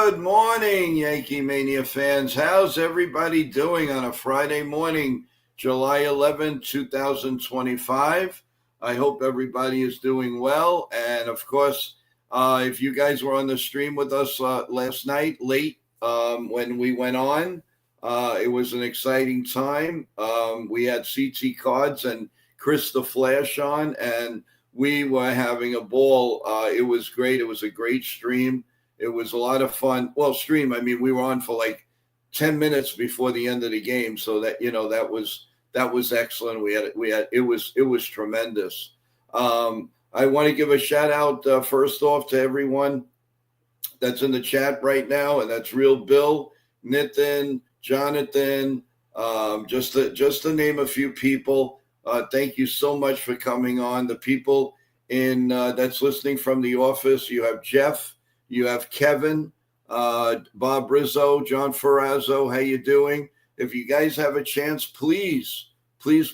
Good morning, Yankee Mania fans. How's everybody doing on a Friday morning, July 11, 2025? I hope everybody is doing well. And of course, if you guys were on the stream with us last night, late when we went on, it was an exciting time. We had CT Cards and Chris the Flash on, and we were having a ball. It was great. It was a great stream. It was a lot of fun. Well, stream, I mean, we were on for like 10 minutes before the end of the game. So that, that was excellent. It was tremendous. I want to give a shout out first off to everyone that's in the chat right now. And that's Real Bill, Nitin, Jonathan, just to name a few people. Thank you so much for coming on. The people that's listening from the office, you have Jeff, you have Kevin, Bob Rizzo, John Ferrazzo. How you doing? If you guys have a chance, please come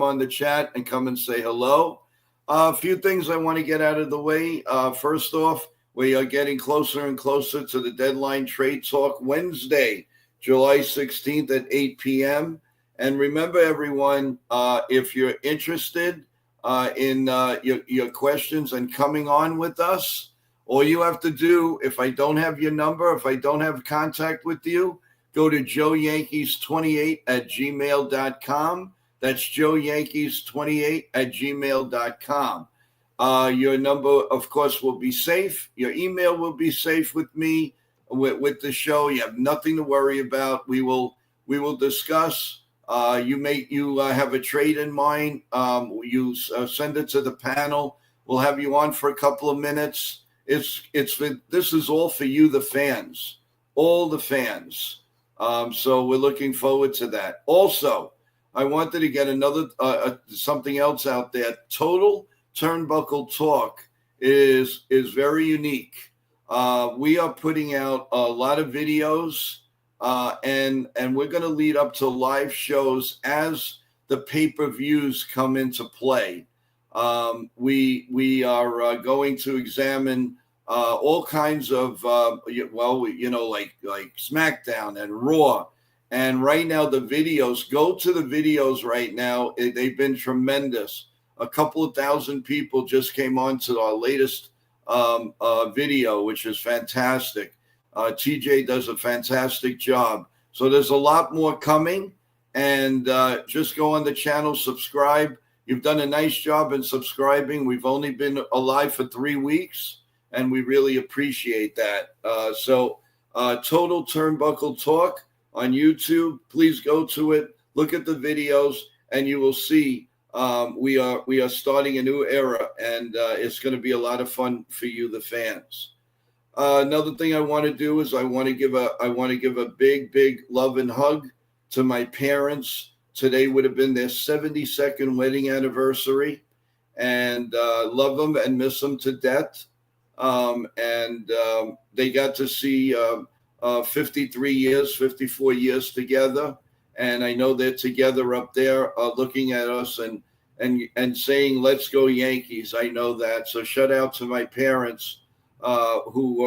on the chat and come and say hello. A few things I want to get out of the way. First off, we are getting closer and closer to the deadline trade talk Wednesday, July 16th at 8 p.m. And remember, everyone, if you're interested in your questions and coming on with us, all you have to do, if I don't have your number, if I don't have contact with you, go to joeyankees28@gmail.com. That's joeyankees28@gmail.com. Your number, of course, will be safe. Your email will be safe with me, with the show. You have nothing to worry about. We will discuss. You have a trade in mind. You send it to the panel. We'll have you on for a couple of minutes. This is all for you, the fans, all the fans. So we're looking forward to that. Also, I wanted to get another something else out there. Total Turnbuckle Talk is very unique. We are putting out a lot of videos. And we're going to lead up to live shows as the pay-per-views come into play. We are going to examine all kinds of like SmackDown and Raw. And right now the videos, go to the videos right now. They've been tremendous. A couple of thousand people just came on to our latest video, which is fantastic. TJ does a fantastic job. So there's a lot more coming, and just go on the channel, subscribe. You've done a nice job in subscribing. We've only been alive for 3 weeks, and we really appreciate that. Total Turnbuckle Talk on YouTube. Please go to it, look at the videos, and you will see we are starting a new era, and it's going to be a lot of fun for you, the fans. Another thing I want to do is I want to give a big love and hug to my parents. Today would have been their 72nd wedding anniversary, and love them and miss them to death. They got to see 54 years together, and I know they're together up there looking at us and saying, "Let's go Yankees." I know that. So shout out to my parents. Who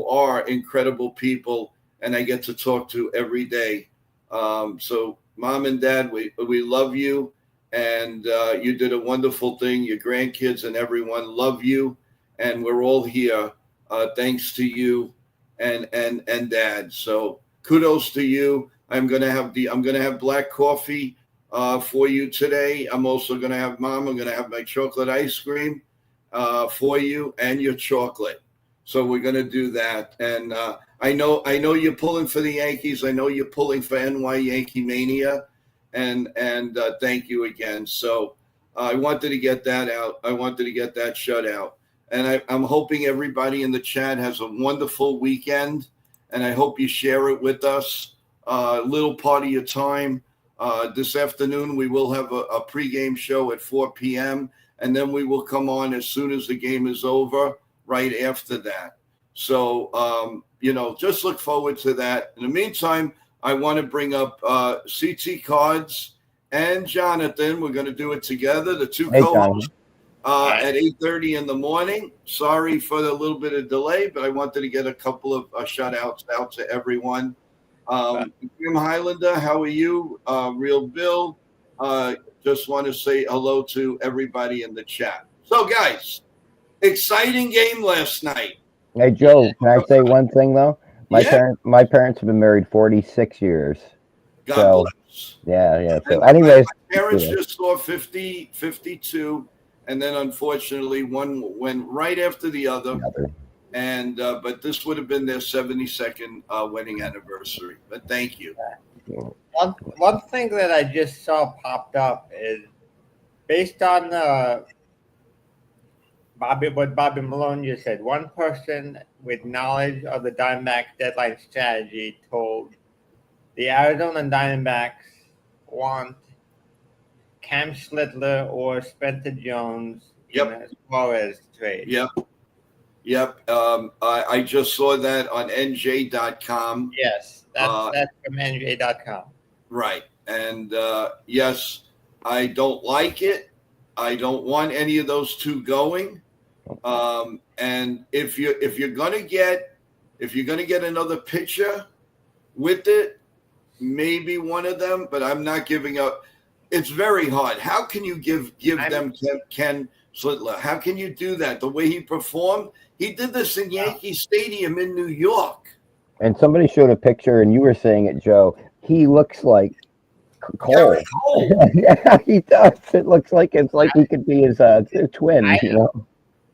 are incredible people, and I get to talk to every day. So Mom and Dad, we love you, and you did a wonderful thing. Your grandkids and everyone love you, and we're all here thanks to you and Dad. So kudos to you. I'm gonna have black coffee for you today. I'm also gonna have I'm gonna have my chocolate ice cream for you and your chocolate. So we're going to do that. And I know you're pulling for the Yankees. I know you're pulling for NY Yankee Mania. And thank you again. So I wanted to get that out. I wanted to get that shut out. And I'm hoping everybody in the chat has a wonderful weekend. And I hope you share it with us. A little part of your time. This afternoon, we will have a pregame show at 4 p.m., and then we will come on as soon as the game is over, right after that. So, just look forward to that. In the meantime, I want to bring up CT Cards and Jonathan. We're going to do it together, the two co-hosts. at 8:30 in the morning. Sorry for the little bit of delay, but I wanted to get a couple of shout outs out to everyone. Jim Highlander, how are you? Real Bill, just want to say hello to everybody in the chat. So, guys, exciting game last night. Hey, Joe, can I say one thing, though? My parents have been married 46 years. God bless. Yeah. So, anyways. My parents just saw 50, 52, and then unfortunately one went right after the other. And but this would have been their 72nd wedding anniversary. But thank you. One thing that I just saw popped up is based on what Bobby Malone just said. One person with knowledge of the Diamondbacks deadline strategy told the Arizona Diamondbacks want Cam Schlittler or Spencer Jones in a Suarez trade. Yep. I just saw that on NJ.com. Yes, that's from NJ.com. Right. And yes, I don't like it. I don't want any of those two going. And if you're gonna get another pitcher with it, maybe one of them, but I'm not giving up. It's very hard. How can you give them Ken Schlittler? How can you do that? The way he performed, he did this in Yankee Stadium in New York. And somebody showed a picture, and you were saying it, Joe. He looks like Cole. Yeah, he does. It looks like he could be his twin.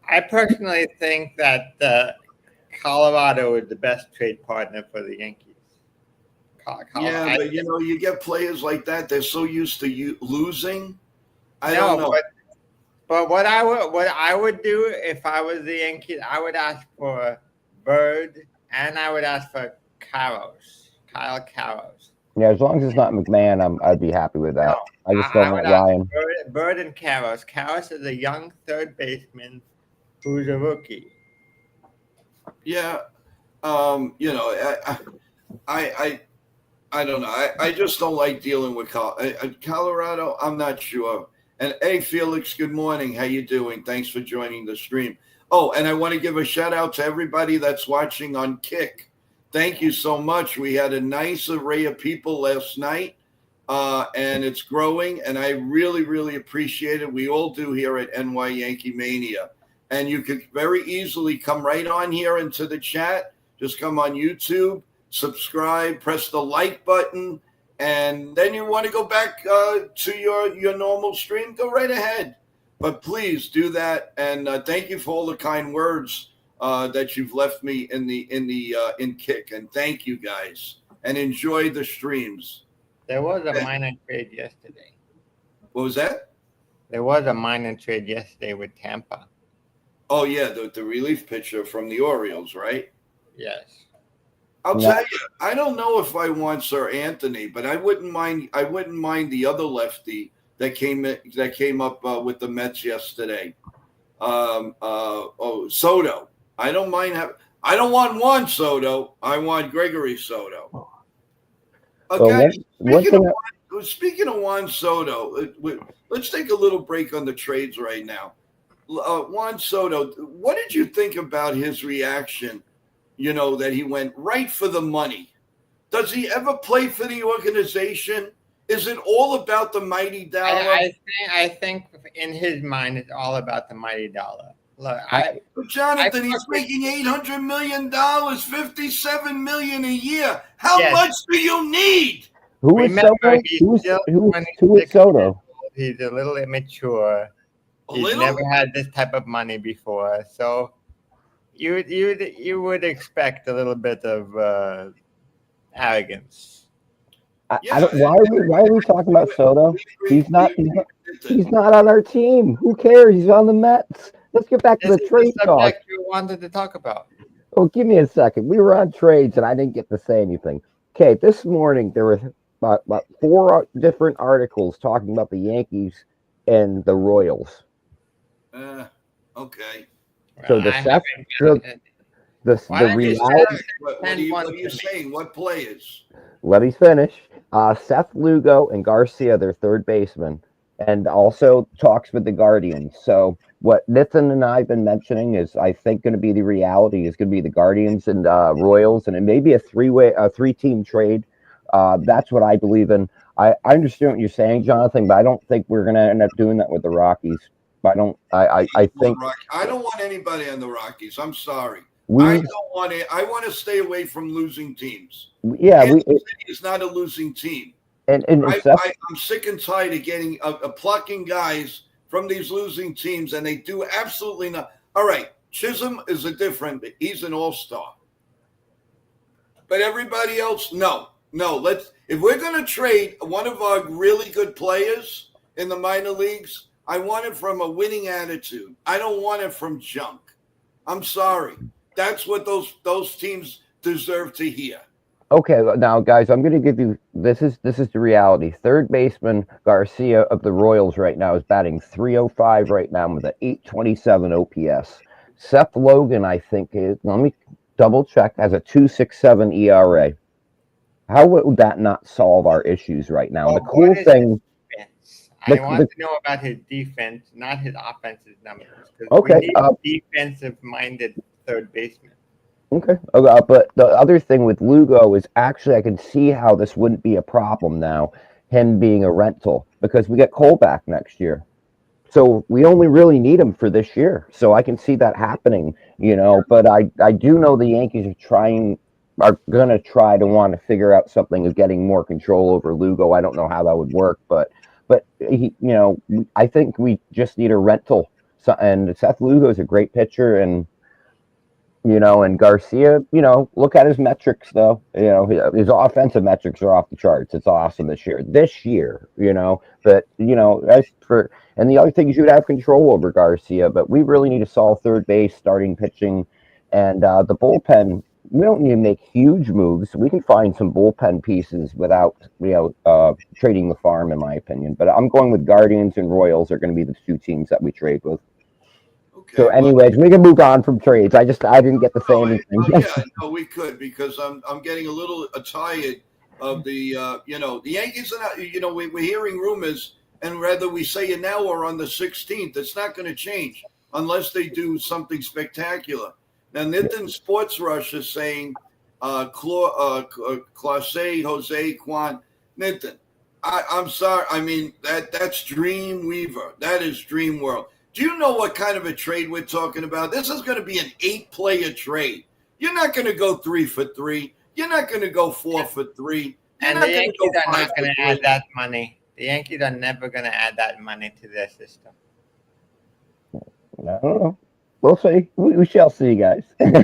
I personally think that Colorado is the best trade partner for the Yankees. Yeah, but you get players like that. They're so used to losing. I don't know. But what I would do if I was the Yankees, I would ask for Bird and I would ask for Kyle Karros. Yeah, as long as it's not McMahon, I'd be happy with that. I just don't want Ryan. Bird and Karros. Karros is a young third baseman who's a rookie. Yeah, I don't know. I just don't like dealing with Colorado. I'm not sure. And hey, Felix, good morning. How you doing? Thanks for joining the stream. Oh, and I want to give a shout out to everybody that's watching on Kick. Thank you so much. We had a nice array of people last night, and it's growing, and I really, really appreciate it. We all do here at NY Yankee Mania. And you could very easily come right on here into the chat. Just come on YouTube, subscribe, press the like button, and then you want to go back to your normal stream, go right ahead. But please do that, and thank you for all the kind words that you've left me in Kick, and thank you guys, and enjoy the streams. There was a minor trade yesterday. What was that? There was a minor trade yesterday with Tampa. Oh yeah, the relief pitcher from the Orioles, right? Yes. I'll tell you, I don't know if I want Sir Anthony, but I wouldn't mind the other lefty that came up with the Mets yesterday. Soto. I don't mind I don't want Juan Soto. I want Gregory Soto. Okay. Speaking of Juan Soto, let's take a little break on the trades right now. Juan Soto, what did you think about his reaction? That he went right for the money. Does he ever play for the organization? Is it all about the mighty dollar? I think in his mind, it's all about the mighty dollar. Look, Jonathan, he's making $800 million, $57 million a year. How much do you need? Who is Soto? He's a little immature. He's never had this type of money before, so you would expect a little bit of arrogance. Why are we talking about Soto? He's not on our team. Who cares? He's on the Mets. Let's get back to the trade talk. You wanted to talk about. Oh, give me a second. We were on trades, and I didn't get to say anything. Okay, this morning there were about 4 different articles talking about the Yankees and the Royals. Okay. So the reality. What are you saying? What players? Let me finish. Seth Lugo and Garcia, their third baseman, and also talks with the Guardians. So what Nathan and I have been mentioning is, I think, going to be the reality is going to be the Guardians and Royals, and it may be a three-team trade. That's what I believe in. I understand what you're saying, Jonathan, but I don't think we're going to end up doing that with the Rockies. I don't. I think I don't want anybody on the Rockies. I'm sorry. we I need. don't want it. I want to stay away from losing teams. Yeah, Kansas City is not a losing team. and Seth, I'm sick and tired of getting plucking guys from these losing teams, and they do absolutely not. All right, Chisholm is a different. He's an all-star, but everybody else, no. Let's. If we're going to trade one of our really good players in the minor leagues, I want it from a winning attitude. I don't want it from junk. I'm sorry. That's what those teams deserve to hear. Okay, now guys, I'm going to give you this is the reality. Third baseman Garcia of the Royals right now is batting 305 right now with an 827 OPS. Seth Logan, I think, is, let me double check, has a 267 ERA. How would that not solve our issues right now? Well, The cool what is thing, defense? the, I want the to know about his defense, not his offensive numbers. Because okay, we need defensive-minded third baseman. okay, but the other thing with Lugo is, actually I can see how this wouldn't be a problem now, him being a rental, because we get Cole back next year. So we only really need him for this year. So I can see that happening. But I do know the Yankees are gonna try to want to figure out something of getting more control over Lugo. I don't know how that would work, but I think we just need a rental. So, and Seth Lugo is a great pitcher, and Garcia, look at his metrics though. His offensive metrics are off the charts. It's awesome this year. But as for, and the other thing is, you'd have control over Garcia, but we really need a solid third base, starting pitching, and the bullpen. We don't need to make huge moves. We can find some bullpen pieces without, trading the farm, in my opinion. But I'm going with Guardians and Royals are going to be the two teams that we trade with. Okay. So, Well, anyways, we can move on from trades. I didn't get to say anything. yeah, no, we could, because I'm getting a little tired of the Yankees are not, we're hearing rumors, and whether we say it now or on the 16th, it's not going to change unless they do something spectacular. Now, Nitin Sports Rush is saying, Clase, Jose, Quan, Nitin. I'm sorry. I mean, that's Dream Weaver. That is Dream World. Do you know what kind of a trade we're talking about? This is going to be an 8-player trade. You're not going to go 3 for 3. You're not going to go 4 for 3. You're And not the going to Yankees go are 5 not going for to 3. add that money. The Yankees are never going to add that money to their system. I don't know. We'll see. We shall see, guys. No,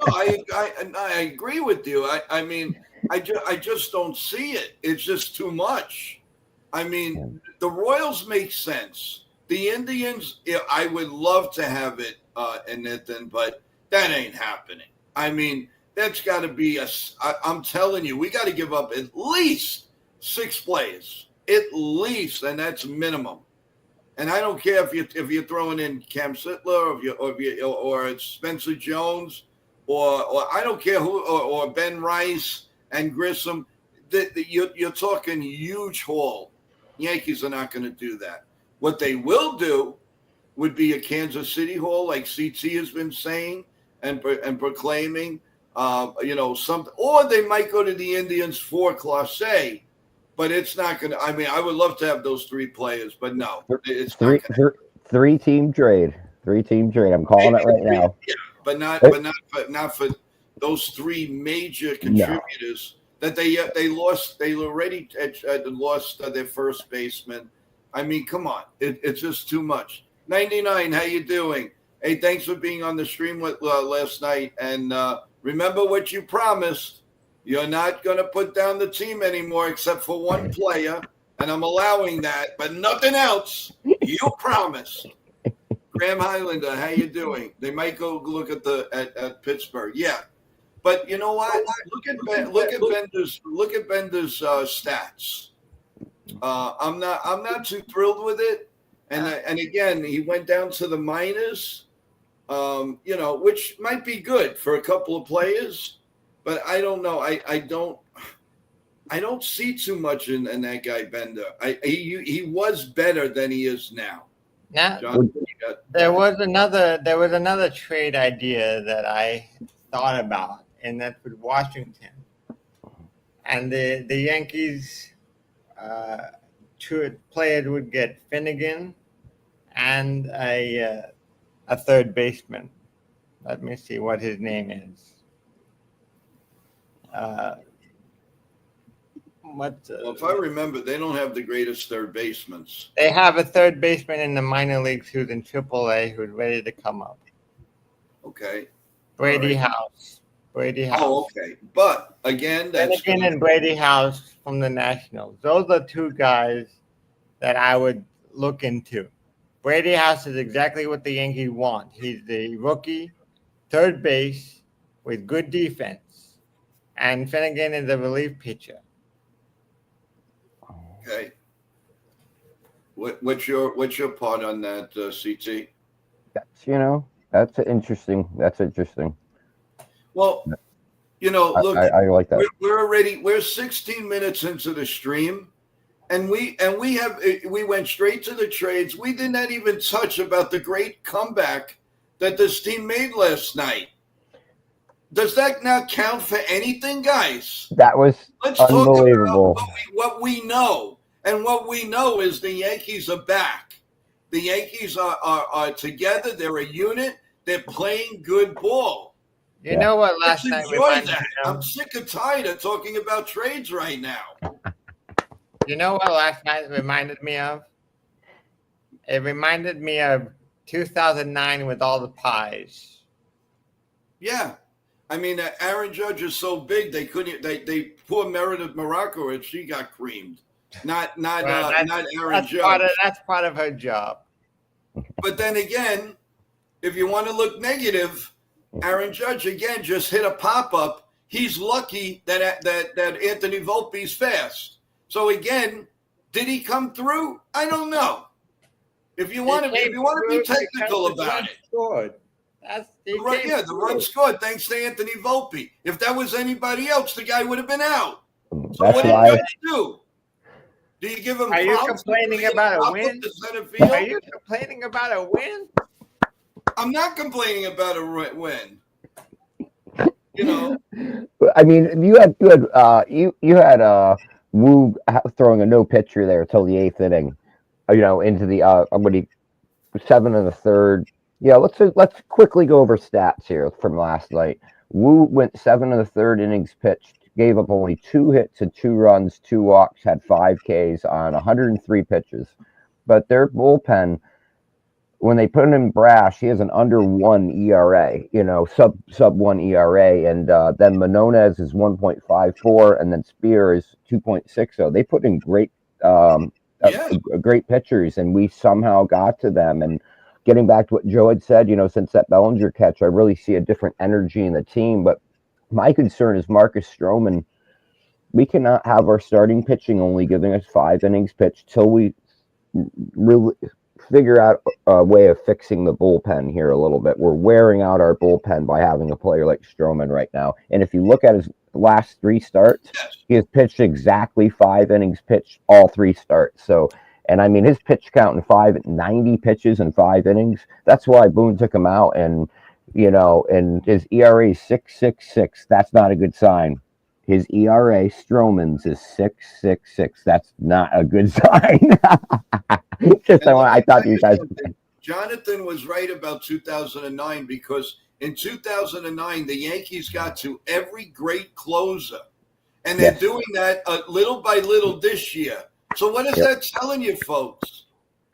I agree with you. I mean, I just don't see it. It's just too much. I mean, the Royals make sense. The Indians, I would love to have it in Nathan, but that ain't happening. I mean, that's got to be I'm telling you, we got to give up at least 6 players, at least, and that's minimum. And I don't care if you're throwing in Cam Sittler, or it's Spencer Jones, or I don't care who, or Ben Rice and Grissom. You're talking huge haul. Yankees are not going to do that. What they will do would be a Kansas City haul, like CT has been saying and proclaiming. Something, or they might go to the Indians for Clase. But it's not going to. I mean, I would love to have those 3 players, but no, it's not going to. Three-team trade. 3-team trade. I'm calling it right now. Yeah, but not for those 3 major No. contributors that they lost. They already had lost their first baseman. I mean, come on, it's just too much. 99, how you doing? Hey, thanks for being on the stream with last night, and remember what you promised. You're not going to put down the team anymore except for 1 player, and I'm allowing that, but nothing else. You promised. Graham Highlander, how you doing? They might go look at Pittsburgh. Yeah. But you know what? Look at Bender's stats. I'm not too thrilled with it. And again, he went down to the minors, which might be good for a couple of players. But I don't know. I I don't see too much in that guy Bender. He was better than he is now. Now, John, there was another trade idea that I thought about, and that's with Washington. And the Yankees two players would get Finnegan and a third baseman. Let me see what his name is. well, if I remember, they don't have the greatest third basemen. They have a third baseman in the minor leagues who's in AAA who's ready to come up. Okay. Brady All right. House. Brady House. Oh, okay. But again, that's Finnegan and Brady House from the Nationals. Those are two guys that I would look into. Brady House is exactly what the Yankees want. He's the rookie, third base with good defense, and Finnegan is a relief pitcher. okay. What's your part on that, CT? That's interesting. That's interesting. Well, look, I like that. we're 16 minutes into the stream, and we went straight to the trades. We did not even touch about the great comeback that this team made last night. Does that not count for anything, guys? That was Let's unbelievable. talk about what we know. And what we know is the Yankees are back. The Yankees are together. They're a unit. They're playing good ball. You know what last night Enjoy reminded that. me of? I'm sick and tired of talking about trades right now. You know what last night reminded me of? It reminded me of 2009 with all the pies. Yeah. I mean, Aaron Judge is so big they couldn't. They poor Meredith Morocco, she got creamed. Not Aaron Judge. That's part of her job. But then again, if you want to look negative, Aaron Judge again just hit a pop up. He's lucky that Anthony Volpe's fast. So again, did he come through? I don't know. If you want to be technical about it. The run scored thanks to Anthony Volpe. If that was anybody else, the guy would have been out. So what did Judge do? Do you give him? Are you complaining about a win? Are you complaining about a win? I'm not complaining about a win. I mean, you had Wu throwing a no pitcher there till the 8th inning. Into the 7 and the 3rd. Yeah, let's quickly go over stats here from last night. Wu went 7 and the 3rd innings pitched, gave up only 2 hits and 2 runs, 2 walks, had 5 Ks on 103 pitches. But their bullpen, when they put him in Brash, he has an under 1 ERA, sub 1 ERA, and then Manones is 1.54, and then Spear is 2.60. They put in great pitchers, and we somehow got to them. And getting back to what Joe had said, since that Bellinger catch, I really see a different energy in the team. But my concern is Marcus Stroman. We cannot have our starting pitching only giving us 5 innings pitched till we really figure out a way of fixing the bullpen here a little bit. We're wearing out our bullpen by having a player like Stroman right now. And if you look at his last 3 starts, he has pitched exactly 5 innings pitched all 3 starts. So, and I mean, his pitch count in 90 pitches in 5 innings. That's why Boone took him out. And, and his ERA is 6.66. That's not a good sign. His ERA, Stroman's, is 6.66. That's not a good sign. I thought you guys. Jonathan was right about 2009 because in 2009 the Yankees got to every great closer, and they're doing that little by little this year. So what is that telling you, folks?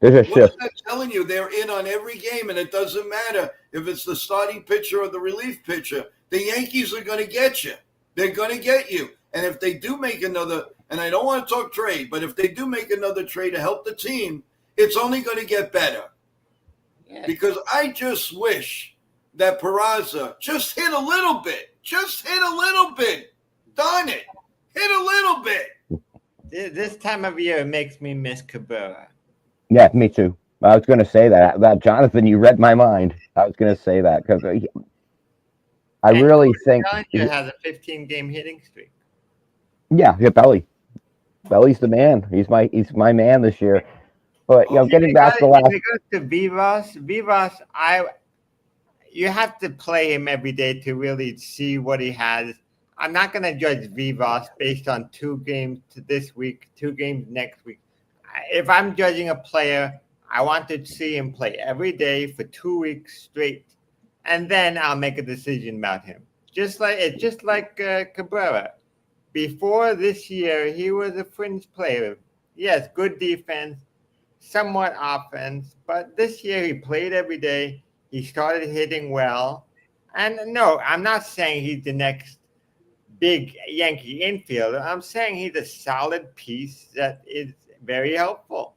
What is that telling you? They're in on every game, and it doesn't matter if it's the starting pitcher or the relief pitcher. The Yankees are going to get you. They're going to get you. And if they do make another, and I don't want to talk trade, but if they do make another trade to help the team, it's only going to get better. Yeah. Because I just wish that Peraza just hit a little bit. Just hit a little bit. Darn it. Hit a little bit. This time of year makes me miss Cabrera. Yeah, me too. I was going to say that. Jonathan, you read my mind. I was going to say that because I really think he has a 15-game hitting streak. Yeah, Belly. Belly's the man. He's my man this year. But Oh, getting back to the If last. it goes to Vivas, you have to play him every day to really see what he has. I'm not going to judge Vivas based on 2 games this week, 2 games next week. If I'm judging a player, I want to see him play every day for 2 weeks straight, and then I'll make a decision about him. Just like Cabrera. Before this year, he was a fringe player. Yes, good defense, somewhat offense, but this year he played every day. He started hitting well. And no, I'm not saying he's the next big Yankee infielder. I'm saying he's a solid piece that is very helpful.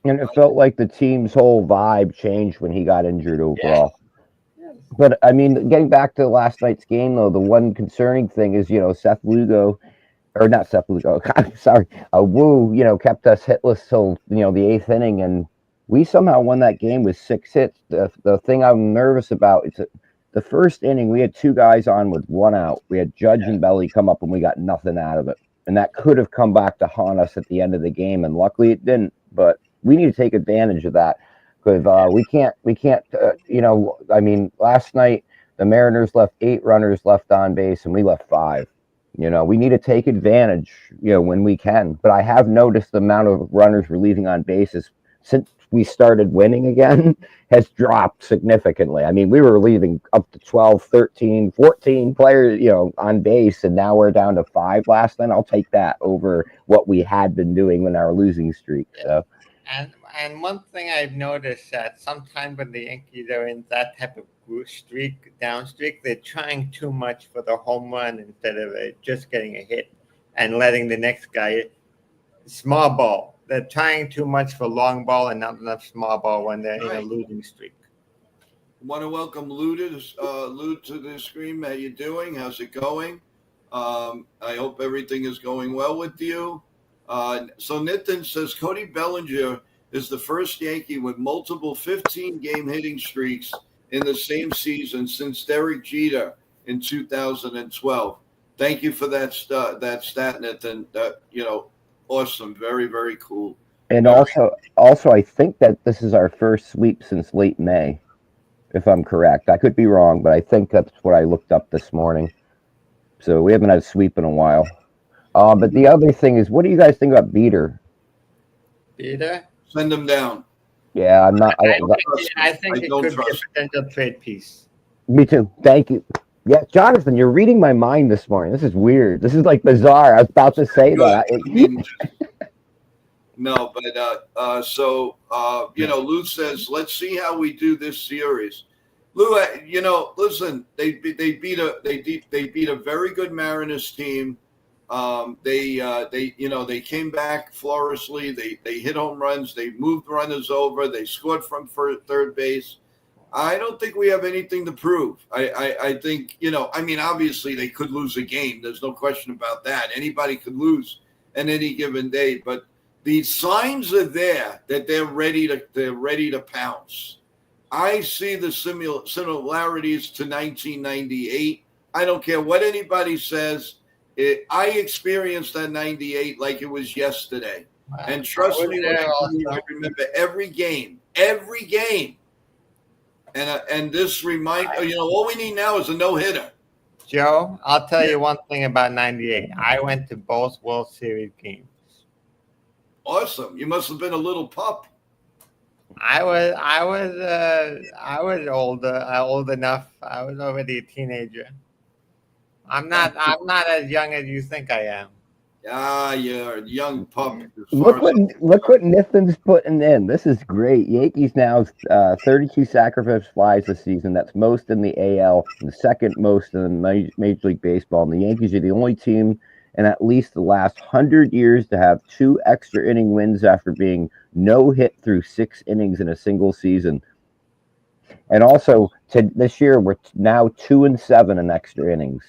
And it felt like the team's whole vibe changed when he got injured Yes. overall. Yes. But I mean, getting back to last night's game, though, the one concerning thing is, Seth Lugo, or not Seth Lugo, I'm sorry, Wu, kept us hitless till the eighth inning, and we somehow won that game with 6 hits. The thing I'm nervous about is that the first inning we had 2 guys on with 1 out. We had Judge and Belly come up, and we got nothing out of it, and that could have come back to haunt us at the end of the game, and luckily it didn't. But we need to take advantage of that because we can't. I mean, last night the Mariners left 8 runners left on base, and we left 5. We need to take advantage, when we can. But I have noticed the amount of runners we're leaving on bases since we started winning again has dropped significantly. I mean, we were leaving up to 12, 13, 14 players, on base, and now we're down to 5 last night. I'll take that over what we had been doing in our losing streak. So, And one thing I've noticed that sometimes when the Yankees are in that type of down streak, they're trying too much for the home run instead of just getting a hit and letting the next guy small ball. They're trying too much for long ball and not enough small ball when they're in a right. losing streak. Want to welcome Lou to the screen. How you doing? How's it going? I hope everything is going well with you. So Nitin says Cody Bellinger is the first Yankee with multiple 15-game hitting streaks in the same season since Derek Jeter in 2012. Thank you for that stat, Nitin. Awesome. Very, very cool. and Very, also, I think that this is our first sweep since late May, if I'm correct. I could be wrong, but I think that's what I looked up this morning. So we haven't had a sweep in a while. But the other thing is, what do you guys think about Beater? Peter? send them down. Yeah, I'm not. I think I it don't could be a trust potential trade piece. Me too. Thank you. Yeah, Jonathan, you're reading my mind this morning. This is weird. This is like bizarre. I was about to say Good. that. I mean, no, but Lou says, let's see how we do this series. Lou, listen, they beat a very good Mariners team. They came back flawlessly. They hit home runs. They moved runners over. They scored from third base. I don't think we have anything to prove. I think, obviously they could lose a game. There's no question about that. Anybody could lose on any given day, but the signs are there that they're ready to pounce. I see the similarities to 1998. I don't care what anybody says. I experienced that 98 like it was yesterday. And trust me when I tell you, I remember every game. And this all we need now is a no-hitter. Joe, I'll tell you one thing about 98. I went to both World Series games. Awesome. You must have been a little pup. I was old enough. I was already a teenager. I'm not as young as you think I am. You're a young pup. Look what Nithin's putting in. This is great. Yankees now 32 sacrifice flies this season. That's most in the AL and the second most in Major League Baseball. And the Yankees are the only team in at least the last 100 years to have 2 extra inning wins after being no hit through 6 innings in a single season. And also, this year we're now 2-7 in extra innings.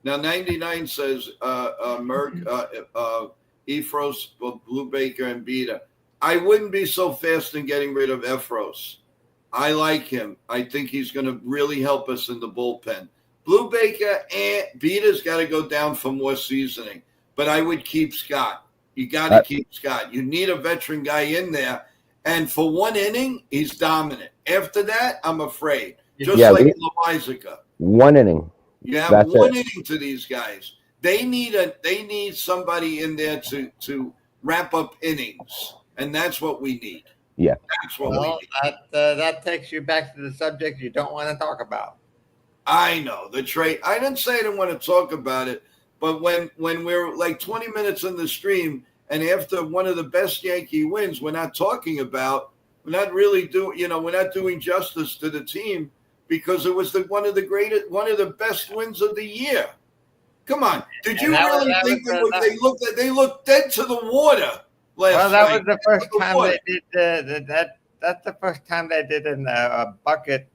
Now 99 says Merck, Efros, Blue Baker, and Beta. I wouldn't be so fast in getting rid of Efros. I like him. I think he's going to really help us in the bullpen. Blue Baker and Beater's got to go down for more seasoning. But I would keep Scott. You got to keep Scott. You need a veteran guy in there. And for one inning, he's dominant. After that, I'm afraid. Just like Loizaga. 1 inning. You have one inning to these guys. They need somebody in there to wrap up innings. And that's what we need. Yeah. That's what we need. That takes you back to the subject you don't want to talk about. I know. The trade. I didn't say I didn't want to talk about it. But when we're like 20 minutes in the stream, and after one of the best Yankee wins, we're not talking about, we're not really we're not doing justice to the team because it was one of the best wins of the year. Come on, did you really think that they looked dead to the water last night? Well, that was the first time they did that's the first time they did a bucket.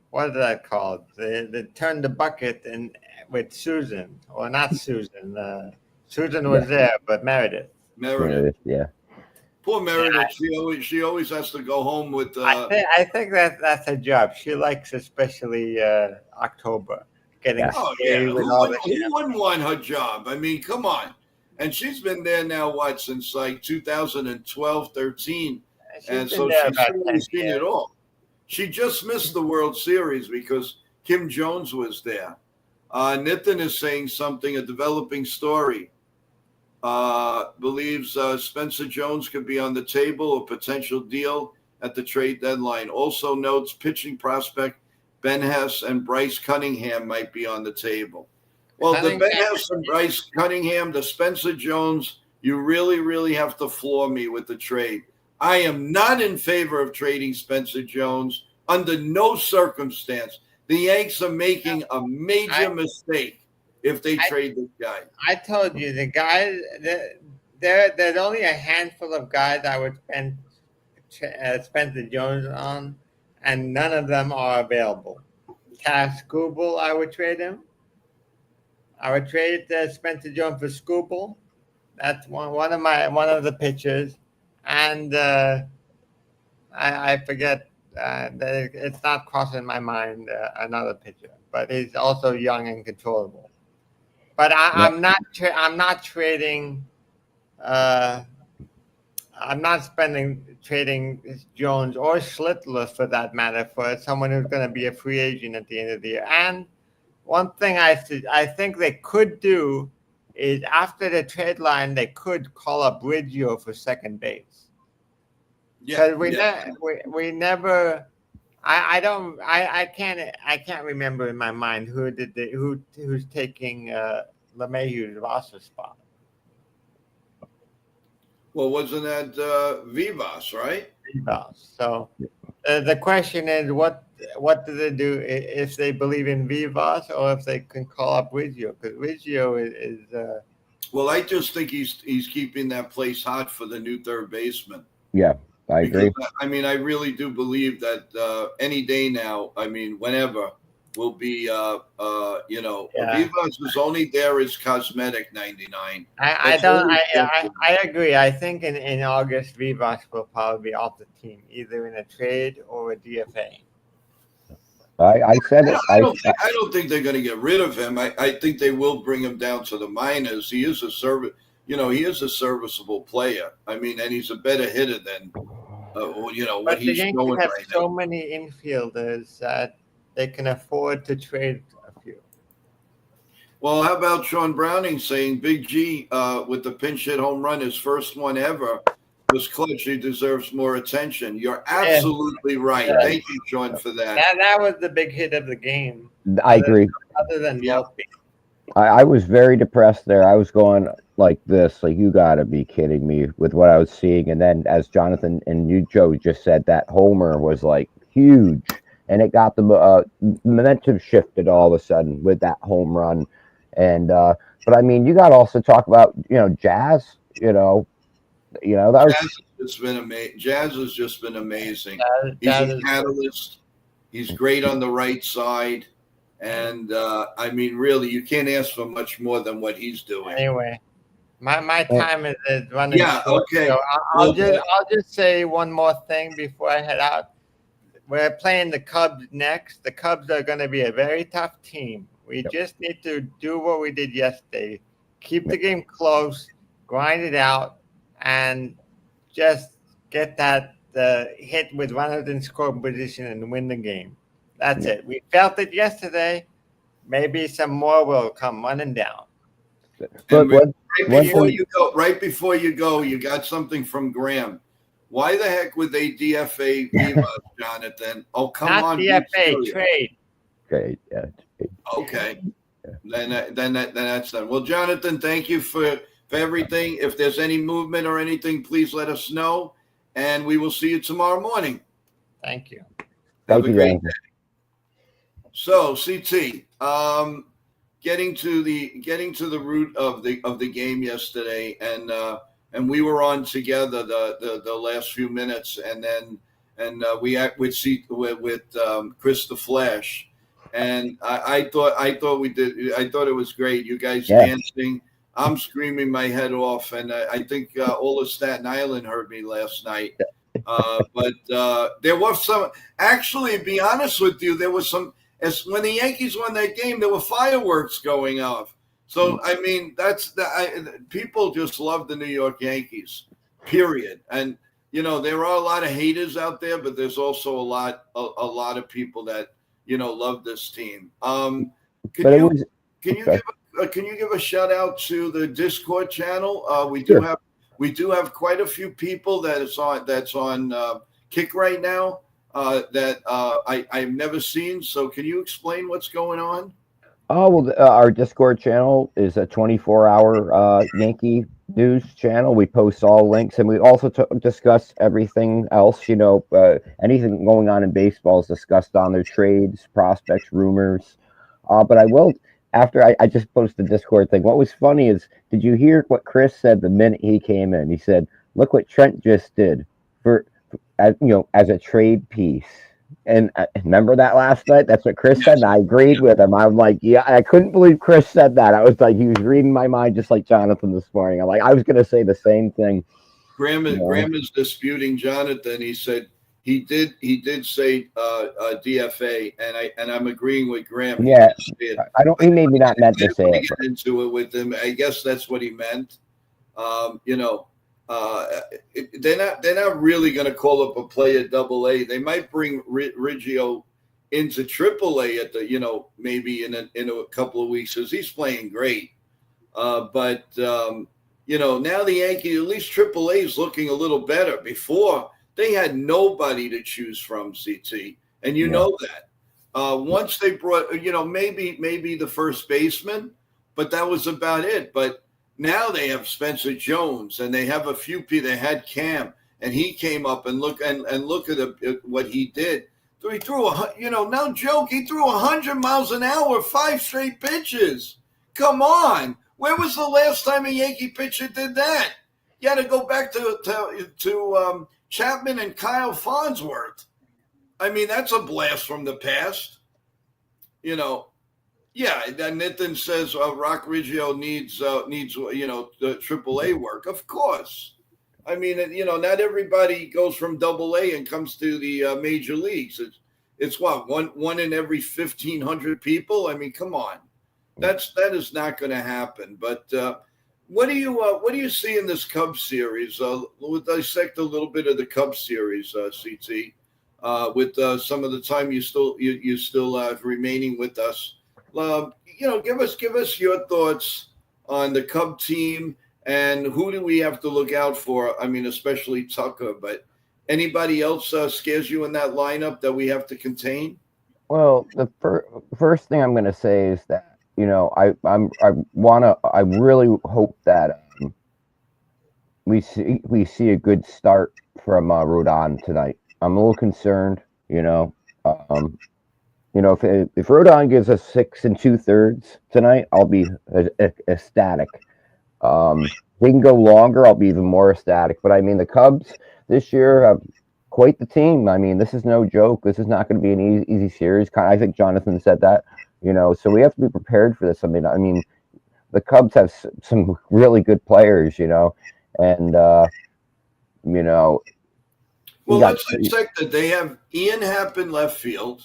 What is that called? They turned the bucket with Susan, or not Susan. Susan was there, but Meredith. Yeah. Poor Meredith. She always has to go home with. I think that's her job. She likes especially October, getting scary with all the. Who wouldn't want her job? I mean, come on. And she's been there now, since like 2012, 13. And so she's really seen it all. She just missed the World Series because Kim Jones was there. Nitin is saying something, a developing story. Believes Spencer Jones could be on the table, a potential deal at the trade deadline. Also notes pitching prospect Ben Hess and Bryce Cunningham might be on the table. Well, the Ben Hess and Bryce Cunningham, the Spencer Jones, you really, really have to floor me with the trade. I am not in favor of trading Spencer Jones under no circumstance. The Yanks are making a major mistake if they trade this guy. I told you, the guys, there's only a handful of guys I would spend Spencer Jones on, and none of them are available. Cass Skubal, I would trade him. I would trade Spencer Jones for Skubal. That's one of the pitchers. And I forget it's not crossing my mind another pitcher, but he's also young and controllable. But I'm not trading. I'm not trading Jones or Schlittler for that matter for someone who's going to be a free agent at the end of the year. And one thing I think they could do is after the trade line, they could call up Riggio for second base. Because we never. I can't remember in my mind who's taking LeMahieu's roster spot. Well, wasn't that Vivas, right? Vivas. So the question is, what do they do if they believe in Vivas, or if they can call up Riggio? Because Riggio is. Well, I just think he's keeping that place hot for the new third baseman. Yeah. I agree. I mean, I really do believe that any day now, I mean, whenever, will be, Vivas was only there as cosmetic 99. I agree. I think in August, Vivas will probably be off the team, either in a trade or a DFA. I said it. I don't think they're going to get rid of him. I think they will bring him down to the minors. He is a serviceable player. I mean, and he's a better hitter than, what he's showing right now. But the Yankees have so many infielders that they can afford to trade a few. Well, how about Sean Browning saying Big G with the pinch hit home run, his first one ever, was clutch. He deserves more attention. You're absolutely right. Yeah. Thank you, Sean, for that. That was the big hit of the game. I agree. Other than Yelpy. I was very depressed there. I was going like this, like, you got to be kidding me with what I was seeing. And then as Jonathan and you, Joe, just said, that homer was like huge. And it got the momentum shifted all of a sudden with that home run. And but I mean, you got to also talk about, Jazz, that was. Jazz has just been amazing. He's a catalyst. He's great on the right side. And I mean, really, you can't ask for much more than what he's doing. Anyway, my time is running. Yeah, short, okay. So I'll just say one more thing before I head out. we're playing the Cubs next. The Cubs are going to be a very tough team. We Yep. just need to do what we did yesterday. Keep the Yep. game close, grind it out, and just get that hit with runners in scoring position and win the game. That's Yep. it. We felt it yesterday. Maybe some more will come running down. But right before you go, you got something from Graham. Why the heck would they DFA Vivas, Jonathan? Oh, come Not on, DFA, trade. Great, yeah. Okay, then that's done. Well, Jonathan, thank you for everything. If there's any movement or anything, please let us know, and we will see you tomorrow morning. Thank you. Have a great day. So, CT, getting to the root of the game yesterday, and we were on together the last few minutes, and we act with Chris the Flash, and I thought we did. I thought it was great. You guys dancing. I'm screaming my head off, and I think all of Staten Island heard me last night. But there was some. Actually, to be honest with you, there was some. As when the Yankees won that game, there were fireworks going off. So I mean, people just love the New York Yankees, period. And there are a lot of haters out there, but there's also a lot of people that love this team. Can you give a shout out to the Discord channel? We do have quite a few people that's on Kick right now. That I've never seen. So can you explain what's going on? Oh, well, our Discord channel is a 24-hour Yankee news channel. We post all links, and we also discuss everything else. Anything going on in baseball is discussed on their trades, prospects, rumors. But I will, after I just posted the Discord thing, what was funny is, did you hear what Chris said the minute he came in? He said, look what Trent just did as a trade piece. And remember that last night? That's what Chris said, and I agreed with him. I'm like, yeah, I couldn't believe Chris said that. I was like, he was reading my mind just like Jonathan this morning. I'm like, I was going to say the same thing. Graham is disputing Jonathan. He said he did say DFA, and I'm agreeing with Graham. Yeah, he maybe not meant to say it. Get into it with him. I guess that's what he meant. They're not really going to call up a player AA. They might bring Riggio into AAA at the maybe in a couple of weeks because he's playing great. But now the Yankees, at least AAA is looking a little better. Before they had nobody to choose from, CT, and know that. Once they brought maybe the first baseman, but that was about it. But now they have Spencer Jones, and they have a few people. They had Cam, and he came up and look at what he did. So he threw no joke. He threw 100 miles an hour, 5 straight pitches. Come on, where was the last time a Yankee pitcher did that? You had to go back to Chapman and Kyle Farnsworth. I mean, that's a blast from the past. Yeah, Nathan says Rock Riggio needs the AAA work. Of course, I mean not everybody goes from AA and comes to the major leagues. It's what one in every 1,500 people. I mean, come on, that is not going to happen. But what do you see in this Cubs series? We'll dissect a little bit of the Cubs series, CT, with some of the time you still have remaining with us. Give us your thoughts on the Cub team and who do we have to look out for? I mean, especially Tucker, but anybody else scares you in that lineup that we have to contain? Well, the first thing I'm going to say is that I really hope that we see a good start from Rodon tonight. I'm a little concerned, if Rodon gives us 6 2/3 tonight, I'll be ecstatic. If we can go longer, I'll be even more ecstatic. But I mean, the Cubs this year have quite the team. I mean, this is no joke. This is not going to be an easy series. I think Jonathan said that. So we have to be prepared for this. I mean, the Cubs have some really good players. And Well, let's dissect it. They have Ian Happ in left field.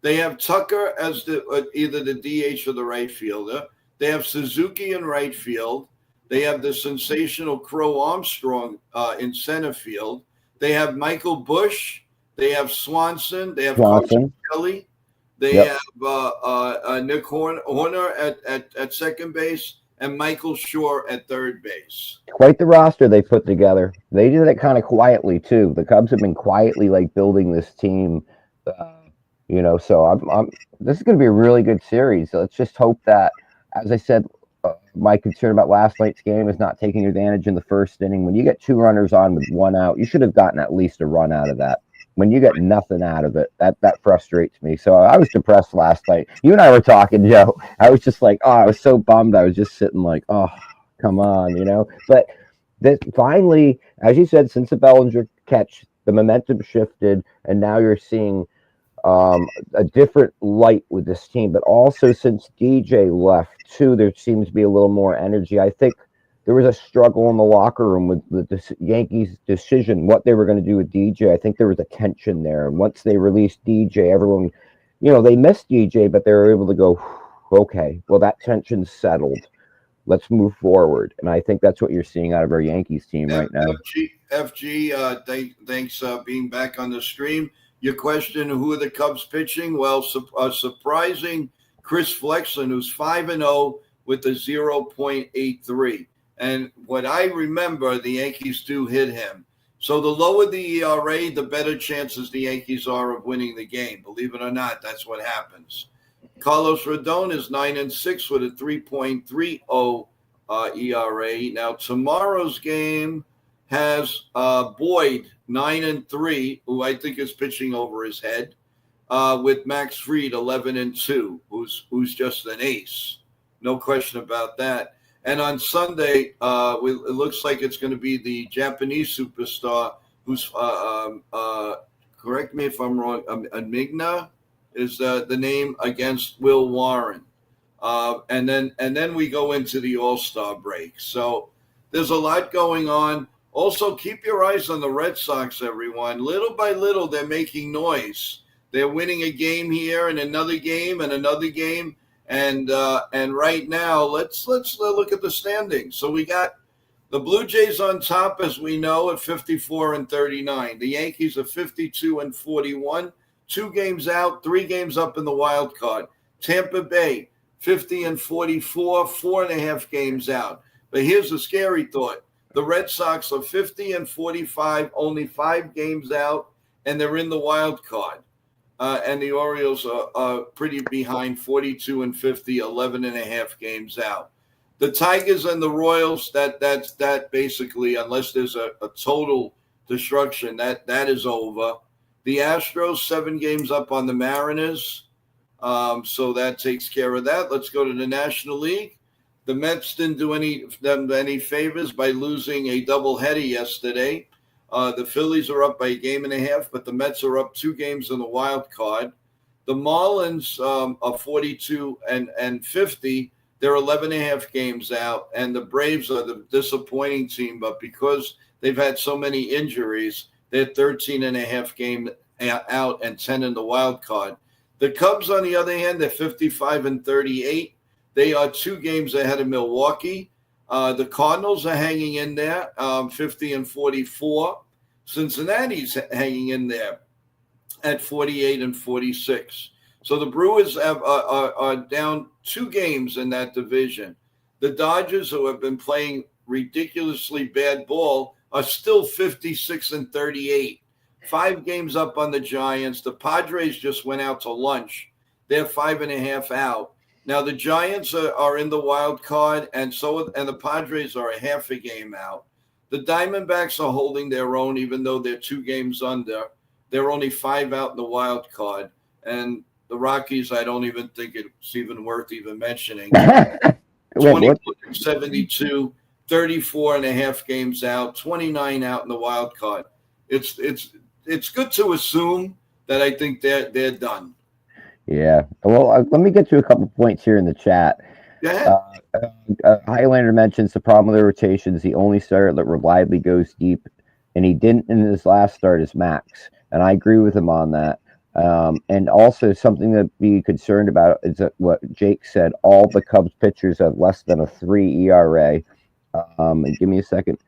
They have Tucker as either the DH or the right fielder. They have Suzuki in right field. They have the sensational Crow Armstrong in center field. They have Michael Bush. They have Swanson. They have Carson Kelly. They have Nick Horner at second base and Michael Shore at third base. Quite the roster they put together. They did it kind of quietly too. The Cubs have been quietly building this team. So I'm this is going to be a really good series. So let's just hope that, as I said, my concern about last night's game is not taking advantage in the first inning. When you get 2 runners on with 1 out, you should have gotten at least a run out of that. When you get nothing out of it, that frustrates me. So I was depressed last night. You and I were talking, Joe. I was just like, I was so bummed. I was just sitting like, oh, come on, But finally, as you said, since the Bellinger catch, the momentum shifted, and now you're seeing a different light with this team. But also since DJ left too, there seems to be a little more energy. I think there was a struggle in the locker room with the Yankees' decision, what they were going to do with DJ. I think there was a tension there. And once they released DJ, everyone, they missed DJ, but they were able to go, okay, well, that tension's settled. Let's move forward. And I think that's what you're seeing out of our Yankees team right now. FG, thanks being back on the stream. Your question, who are the Cubs pitching? Well, surprising Chris Flexen, who's 5-0 with a 0.83. And what I remember, the Yankees do hit him. So the lower the ERA, the better chances the Yankees are of winning the game. Believe it or not, that's what happens. Carlos Rodon is 9-6 with a 3.30 ERA. Now, tomorrow's game has Boyd, 9-3, who I think is pitching over his head, with Max Fried, 11-2, who's just an ace. No question about that. And on Sunday, it looks like it's going to be the Japanese superstar, who's correct me if I'm wrong, Amigna is the name, against Will Warren. And then we go into the All-Star break. So there's a lot going on. Also, keep your eyes on the Red Sox, everyone. Little by little, they're making noise. They're winning a game here and another game and another game. And right now, let's look at the standings. So we got the Blue Jays on top, as we know, at 54-39. The Yankees are 52-41, 2 games out, 3 games up in the wild card. Tampa Bay, 50-44, 4.5 games out. But here's a scary thought. The Red Sox are 50-45, only 5 games out, and they're in the wild card. And the Orioles are pretty behind, 42-50, 11.5 games out. The Tigers and the Royals, that's basically, unless there's a total destruction, that is over. The Astros, 7 games up on the Mariners, so that takes care of that. Let's go to the National League. The Mets didn't do them any favors by losing a doubleheader yesterday. The Phillies are up by 1.5 games, but the Mets are up 2 games in the wild card. The Marlins are 42-50. They're 11.5 games out, and the Braves are the disappointing team. But because they've had so many injuries, they're 13.5 games out and 10 in the wild card. The Cubs, on the other hand, they're 55-38. They are 2 games ahead of Milwaukee. The Cardinals are hanging in there, 50-44. Cincinnati's hanging in there at 48-46. So the Brewers are down 2 games in that division. The Dodgers, who have been playing ridiculously bad ball, are still 56-38. 5 games up on the Giants. The Padres just went out to lunch. They're 5.5 out. Now the Giants are in the wild card, and the Padres are 0.5 game out. The Diamondbacks are holding their own, even though they're 2 games under. They're only 5 out in the wild card, and the Rockies, I don't even think it's even worth even mentioning. 21-72, 34.5 games out, 29 out in the wild card. It's good to assume that I think they're done. Yeah. Well, let me get to a couple points here in the chat. Go ahead. Highlander mentions the problem with the rotations. The only starter that reliably goes deep and he didn't in his last start as Max. And I agree with him on that. And also something to be concerned about is that what Jake said. All the Cubs pitchers have less than a 3 ERA. And give me a second.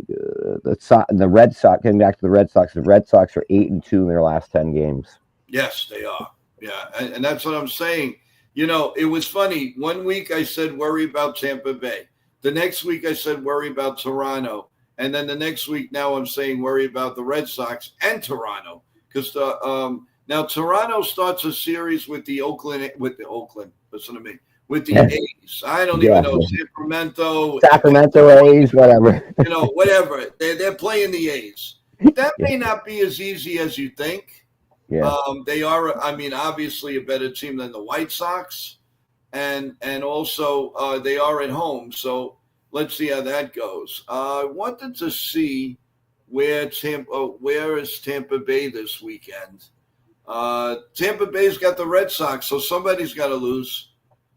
The Red Sox, getting back to the Red Sox are 8-2 in their last 10 games. Yes, they are. Yeah, and that's what I'm saying. You know, it was funny. One week I said worry about Tampa Bay. The next week I said worry about Toronto. And then the next week now I'm saying worry about the Red Sox and Toronto. Because now Toronto starts a series with the Oakland, listen to me, with the A's. I don't even know, Sacramento A's, whatever. You know, whatever. They're playing the A's. That may not be as easy as you think. Yeah. They are, I mean, obviously a better team than the White Sox, and also they are at home. So let's see how that goes. I wanted to see where is Tampa Bay this weekend. Tampa Bay's got the Red Sox, so somebody's got to lose.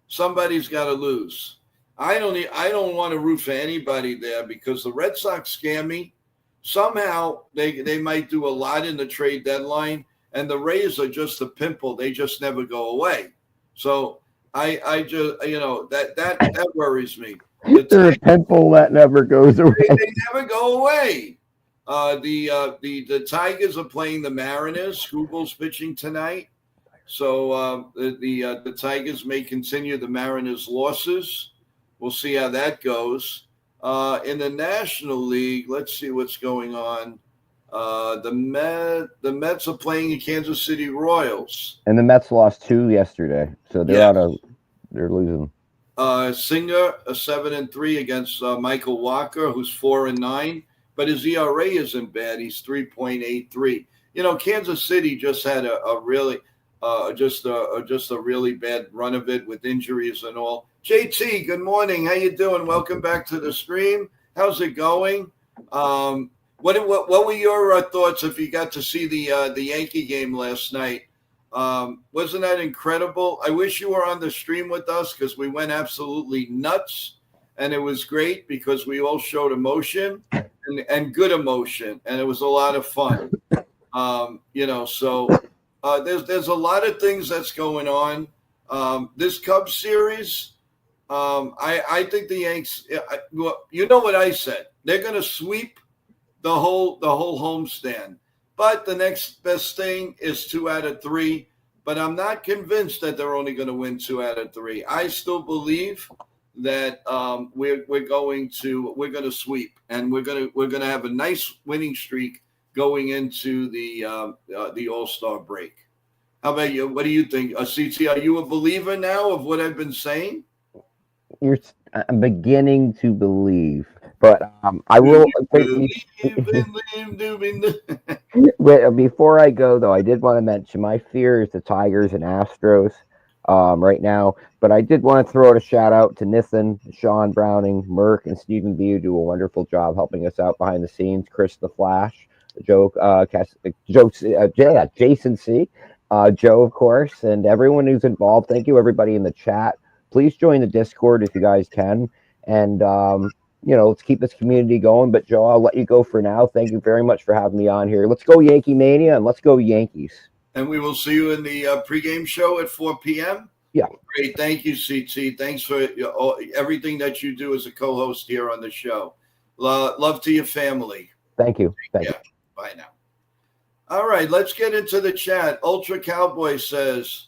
Somebody's got to lose. I don't want to root for anybody there because the Red Sox scare me. Somehow they might do a lot in the trade deadline. And the Rays are just a pimple; they just never go away. So I just that worries me. They're a pimple that never goes away. They never go away. The Tigers are playing the Mariners. Strubal's pitching tonight, so the Tigers may continue the Mariners' losses. We'll see how that goes. In the National League, let's see what's going on. The Mets are playing the Kansas City Royals, and the Mets lost 2 yesterday, so they're losing. Singer a 7-3 against Michael Walker, who's 4-9, but his ERA isn't bad. He's 3.83. You know, Kansas City just had a really just a really bad run of it with injuries and all. JT, good morning. How you doing? Welcome back to the stream. How's it going? What were your thoughts if you got to see the Yankee game last night? Wasn't that incredible? I wish you were on the stream with us because we went absolutely nuts, and it was great because we all showed emotion and good emotion, and it was a lot of fun. So there's a lot of things that's going on. This Cubs series, I think the Yanks. You know what I said? They're going to sweep the whole homestand. But the next best thing is 2 out of 3. But I'm not convinced that they're only going to win 2 out of 3. I still believe that we're going to sweep, and we're going to have a nice winning streak going into the All-Star break. How about you? What do you think, CT? Are you a believer now of what I've been saying? I'm beginning to believe. But I will. Before I go, though, I did want to mention my fear is the Tigers and Astros right now. But I did want to throw out a shout out to Nathan, Sean Browning, Merck, and Stephen B, who do a wonderful job helping us out behind the scenes. Chris the Flash, Jason C, Joe, of course, and everyone who's involved. Thank you, everybody in the chat. Please join the Discord if you guys can. And let's keep this community going. But Joe, I'll let you go for now. Thank you very much for having me on here. Let's go Yankee Mania and let's go Yankees. And we will see you in the pregame show at 4 p.m. Yeah. Great. Thank you, CT. Thanks for everything that you do as a co-host here on the show. Love to your family. Thank you. Thank you. Bye now. All right, let's get into the chat. Ultra Cowboy says,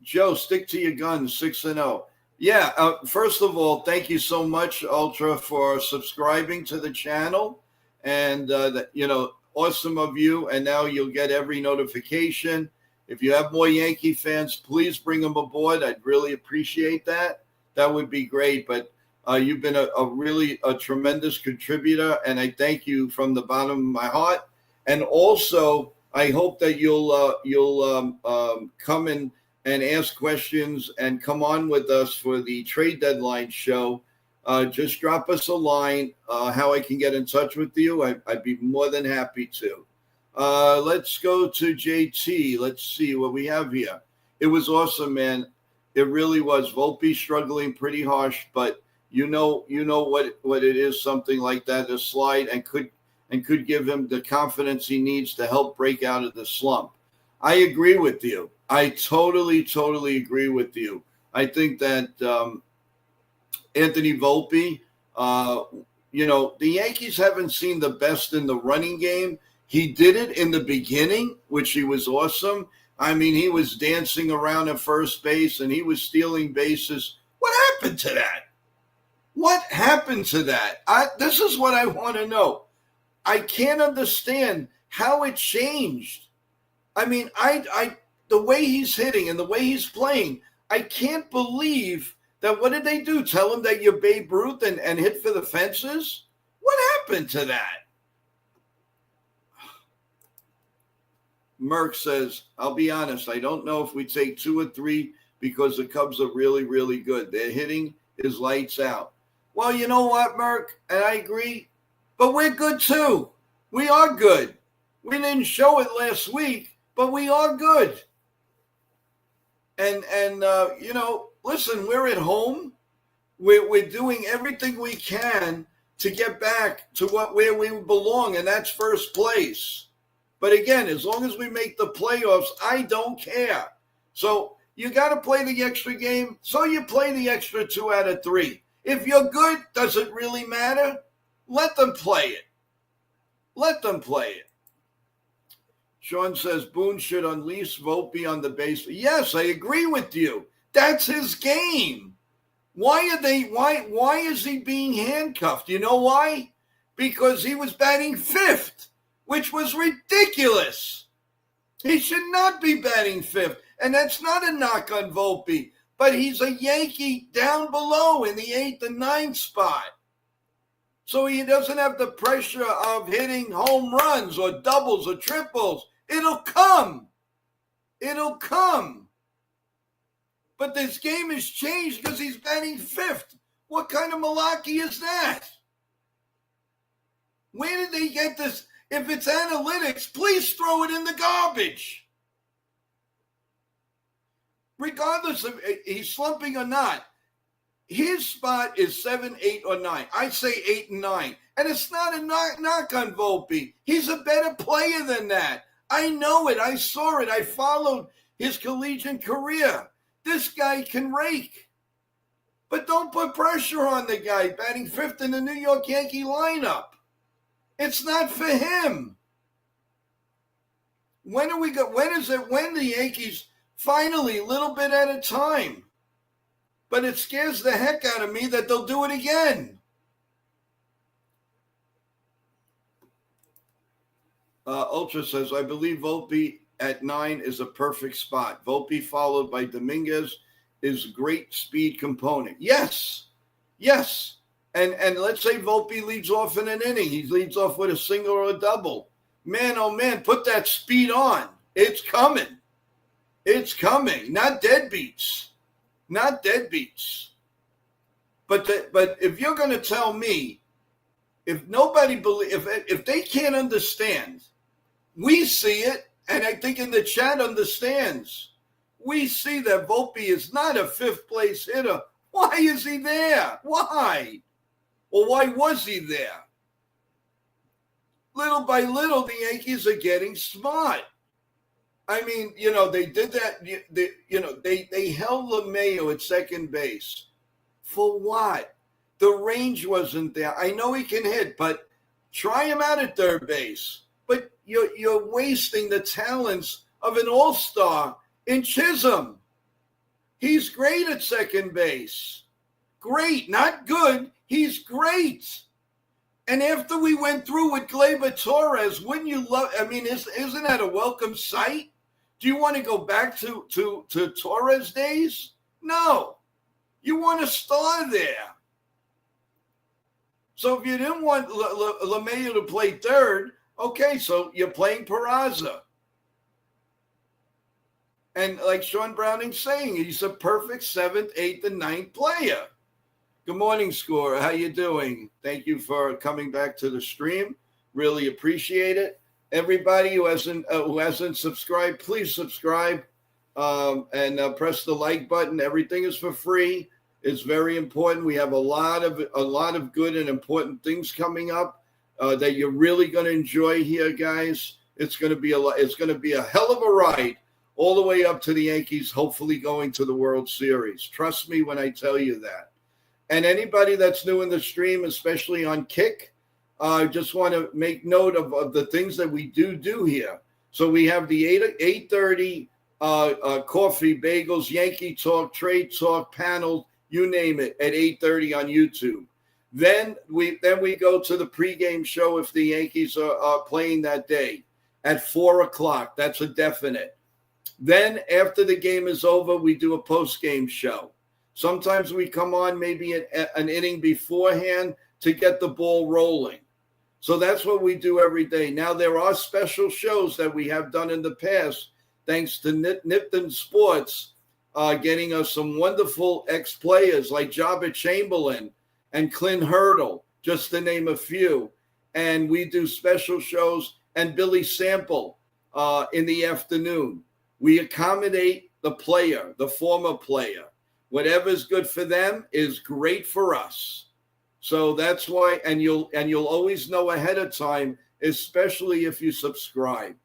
Joe, stick to your guns, 6-0. Yeah, first of all, thank you so much, Ultra, for subscribing to the channel. And, awesome of you. And now you'll get every notification. If you have more Yankee fans, please bring them aboard. I'd really appreciate that. That would be great. But you've been a really tremendous contributor, and I thank you from the bottom of my heart. And also, I hope that you'll come in and ask questions and come on with us for the trade deadline show. Just drop us a line, how I can get in touch with you. I'd be more than happy to. Let's go to JT. Let's see what we have here. It was awesome, man. It really was. Volpe struggling pretty harsh, but you know what it is, something like that, a slide, and and could give him the confidence he needs to help break out of the slump. I agree with you. I totally agree with you. I think that Anthony Volpe, the Yankees haven't seen the best in the running game. He did it in the beginning, which he was awesome. I mean, he was dancing around at first base and he was stealing bases. What happened to that? What happened to that? This is what I want to know. I can't understand how it changed. I mean, the way he's hitting and the way he's playing, I can't believe that. What did they do? Tell him that you're Babe Ruth and hit for the fences? What happened to that? Merck says, I'll be honest, I don't know if we take 2 or 3 because the Cubs are really, really good. Their hitting is lights out. Well, you know what, Merck? And I agree, but we're good too. We are good. We didn't show it last week, but we are good. And listen, we're at home. We're doing everything we can to get back to where we belong, and that's first place. But again, as long as we make the playoffs, I don't care. So you got to play the extra game, so you play the extra 2 out of 3. If you're good, does it really matter? Let them play it. Let them play it. Sean says Boone should unleash Volpe on the base. Yes, I agree with you. That's his game. Why is he being handcuffed? You know why? Because he was batting 5th, which was ridiculous. He should not be batting 5th. And that's not a knock on Volpe, but he's a Yankee down below in the 8th and 9th spot. So he doesn't have the pressure of hitting home runs or doubles or triples. It'll come. It'll come. But this game has changed because he's batting 5th. What kind of malarkey is that? Where did they get this? If it's analytics, please throw it in the garbage. Regardless of he's slumping or not, his spot is 7, 8, or 9. I say 8 and 9. And it's not a knock on Volpe. He's a better player than that. I know it. I saw it. I followed his collegiate career. This guy can rake. But don't put pressure on the guy batting 5th in the New York Yankee lineup. It's not for him. When is it when the Yankees finally, a little bit at a time? But it scares the heck out of me that they'll do it again. Ultra says, I believe Volpe at 9 is a perfect spot. Volpe followed by Dominguez is a great speed component. Yes. And let's say Volpe leads off in an inning. He leads off with a single or a double. Man, oh man, put that speed on. It's coming. It's coming. Not deadbeats. Not deadbeats. But if you're going to tell me, if they can't understand, we see it, and I think in the chat understands. We see that Volpe is not a 5th place hitter. Why is he there? Why? Or why was he there? Little by little, the Yankees are getting smart. I mean, they did that. They held LeMayo at second base. For what? The range wasn't there. I know he can hit, but try him out at third base. But you're wasting the talents of an all-star in Chisholm. He's great at second base. Great, not good. He's great. And after we went through with Gleyber Torres, wouldn't you love? I mean, isn't that a welcome sight? Do you want to go back to Torres days? No. You want a star there. So if you didn't want LeMayo to play third, okay, so you're playing Peraza. And like Sean Browning's saying, he's a perfect 7th, 8th, and 9th player. Good morning, Score. How you doing? Thank you for coming back to the stream. Really appreciate it. Everybody who hasn't subscribed, please subscribe and press the like button. Everything is for free. It's very important. We have a lot of good and important things coming up. that you're really going to enjoy here, guys. It's going to be it's going to be a hell of a ride all the way up to the Yankees, hopefully going to the World Series. Trust me when I tell you that. And anybody that's new in the stream, especially on Kick, I just want to make note of the things that we do here. So we have the 8:30 coffee, bagels, Yankee talk, trade talk, panel, you name it, at 8:30 on YouTube. Then we go to the pregame show if the Yankees are playing that day at 4 o'clock. That's a definite. Then after the game is over, we do a post-game show. Sometimes we come on maybe an inning beforehand to get the ball rolling. So that's what we do every day. Now, there are special shows that we have done in the past, thanks to Nipton Sports, getting us some wonderful ex-players like Jabba Chamberlain and Clint Hurdle, just to name a few. And we do special shows, and Billy Sample in the afternoon. We accommodate the player, the former player. Whatever's good for them is great for us. So that's why, and you'll always know ahead of time, especially if you subscribe.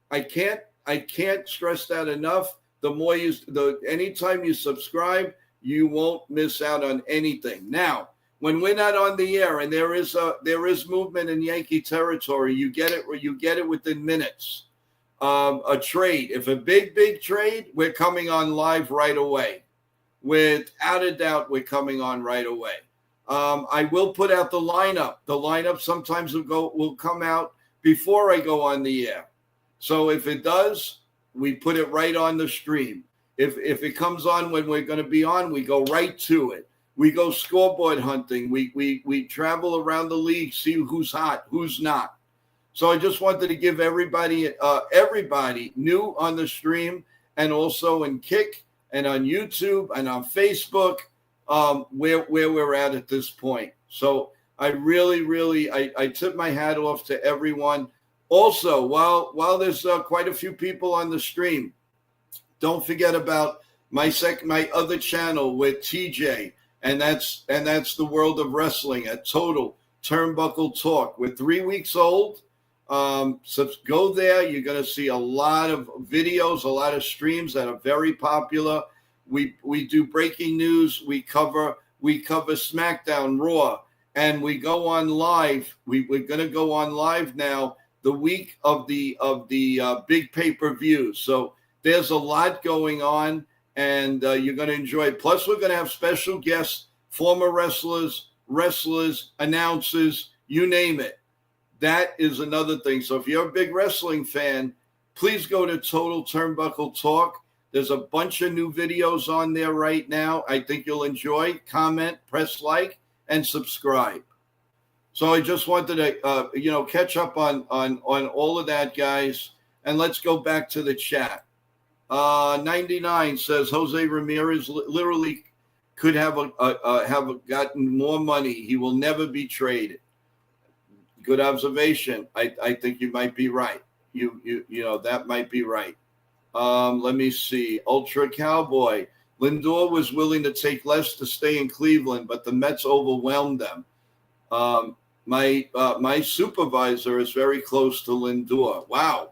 I can't stress that enough. Anytime you subscribe, you won't miss out on anything. Now, when we're not on the air and there is movement in Yankee territory, you get it within minutes. A trade, if a big trade, we're coming on live right away. Without a doubt, we're coming on right away. I will put out the lineup. The lineup sometimes will come out before I go on the air. So if it does, we put it right on the stream. If it comes on when we're going to be on, we go right to it. We go scoreboard hunting. We travel around the league, see who's hot, who's not. So I just wanted to give everybody new on the stream and also in Kick and on YouTube and on Facebook where we're at this point. So I really I tip my hat off to everyone. Also, while there's quite a few people on the stream, don't forget about my other channel with TJ, and that's the World of Wrestling at Total Turnbuckle Talk. We're 3 weeks old. So go there. You're going to see a lot of videos, a lot of streams that are very popular. We do breaking news. We cover SmackDown, Raw, and we go on live. We're going to go on live now the week of the big pay-per-views. So there's a lot going on, and you're going to enjoy it. Plus, we're going to have special guests, former wrestlers, announcers, you name it. That is another thing. So if you're a big wrestling fan, please go to Total Turnbuckle Talk. There's a bunch of new videos on there right now. I think you'll enjoy. Comment, press like, and subscribe. So I just wanted to, catch up on all of that, guys. And let's go back to the chat. 99 says Jose Ramirez literally could have gotten more money. He will never be traded. Good observation. I think you might be right. You that might be right. Let me see. Ultra Cowboy. Lindor was willing to take less to stay in Cleveland, but the Mets overwhelmed them. My supervisor is very close to Lindor. Wow.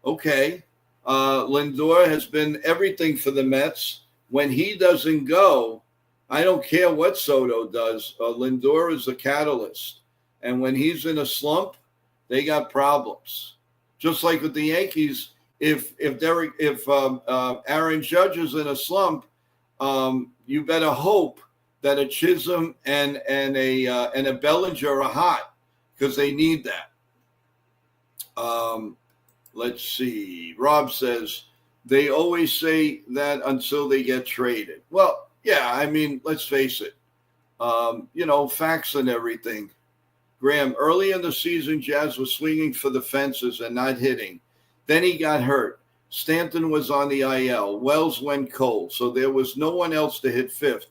Okay. Lindor has been everything for the Mets. When he doesn't go, I don't care what Soto does. Lindor is a catalyst. And when he's in a slump, they got problems. Just like with the Yankees, if Aaron Judge is in a slump, you better hope that a Chisholm and a Bellinger are hot, because they need that. Let's see. Rob says they always say that until they get traded. Well, yeah. I mean, let's face it. Facts and everything. Graham, early in the season, Jazz was swinging for the fences and not hitting. Then he got hurt. Stanton was on the IL. Wells went cold, so there was no one else to hit fifth.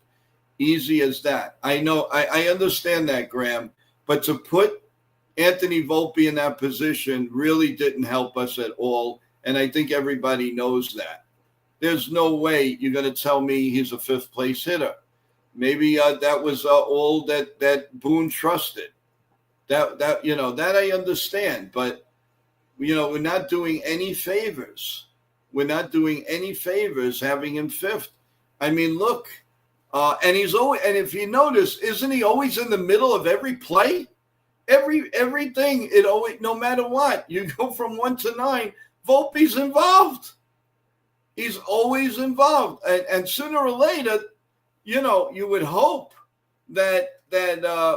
Easy as that. I know. I understand that, Graham. But to put Anthony Volpe in that position really didn't help us at all, and I think everybody knows that. There's no way you're going to tell me he's a fifth-place hitter. Maybe that was all that Boone trusted. That I understand, but we're not doing any favors. We're not doing any favors having him fifth. I mean, look, and he's always, and if you notice, isn't he always in the middle of every play? Everything, it always, no matter what, you go from 1 to 9, Volpe's involved. He's always involved, and sooner or later, you would hope that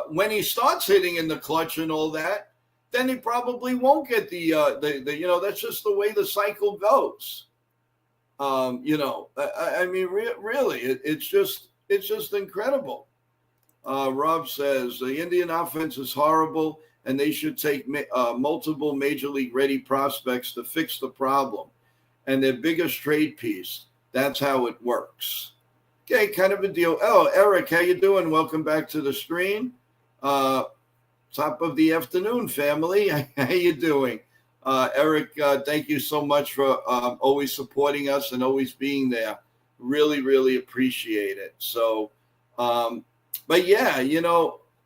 when he starts hitting in the clutch and all that, then he probably won't get the that's just the way the cycle goes. I mean, really, it's just incredible. Rob says the Indian offense is horrible, and they should take multiple major league ready prospects to fix the problem. And their biggest trade piece. That's how it works. Okay, kind of a deal. Oh, Eric, how you doing? Welcome back to the stream. Top of the afternoon, family. How you doing? Eric, thank you so much for always supporting us and always being there. Really, really appreciate it. So, but yeah,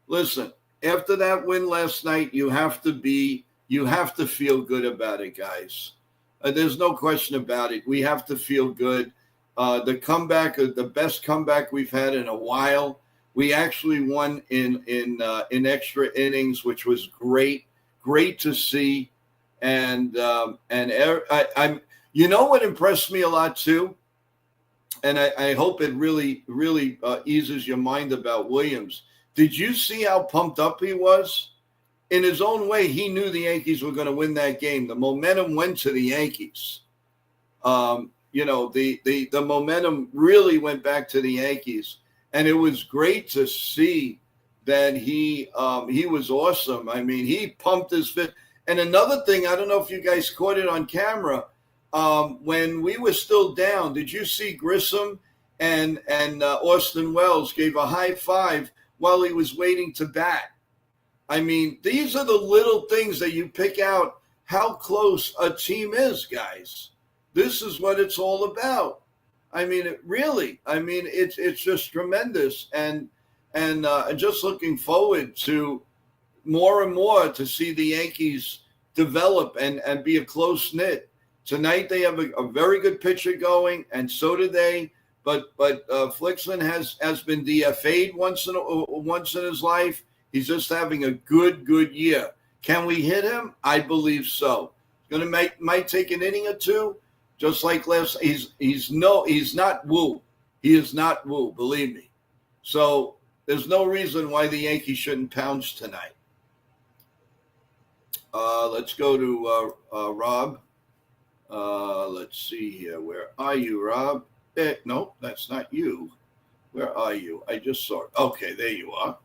listen, after that win last night, you have to feel good about it, guys. There's no question about it. We have to feel good. The comeback, the best comeback we've had in a while. We actually won in extra innings, which was great to see. And I'm what impressed me a lot too, and I hope it really eases your mind about Williams. Did you see how pumped up he was? In his own way, he knew the Yankees were going to win that game. The momentum went to the Yankees. The momentum really went back to the Yankees, and it was great to see that he was awesome. I mean, he pumped his fist. And another thing, I don't know if you guys caught it on camera, when we were still down, did you see Grissom and Austin Wells gave a high five while he was waiting to bat? I mean, these are the little things that you pick out how close a team is, guys. This is what it's all about. I mean, it's just tremendous, and just looking forward to more and more to see the Yankees develop and be a close knit. Tonight they have a very good pitcher going, and so do they. But Flixen has been DFA'd once in his life. He's just having a good year. Can we hit him? I believe so. Might take an inning or two, just like last. He's not Woo. He is not Woo. Believe me. So there's no reason why the Yankees shouldn't pounce tonight. Let's go to Rob. Let's see here. Where are you, Rob? No, that's not you. Where are you? I just saw it. Okay, there you are.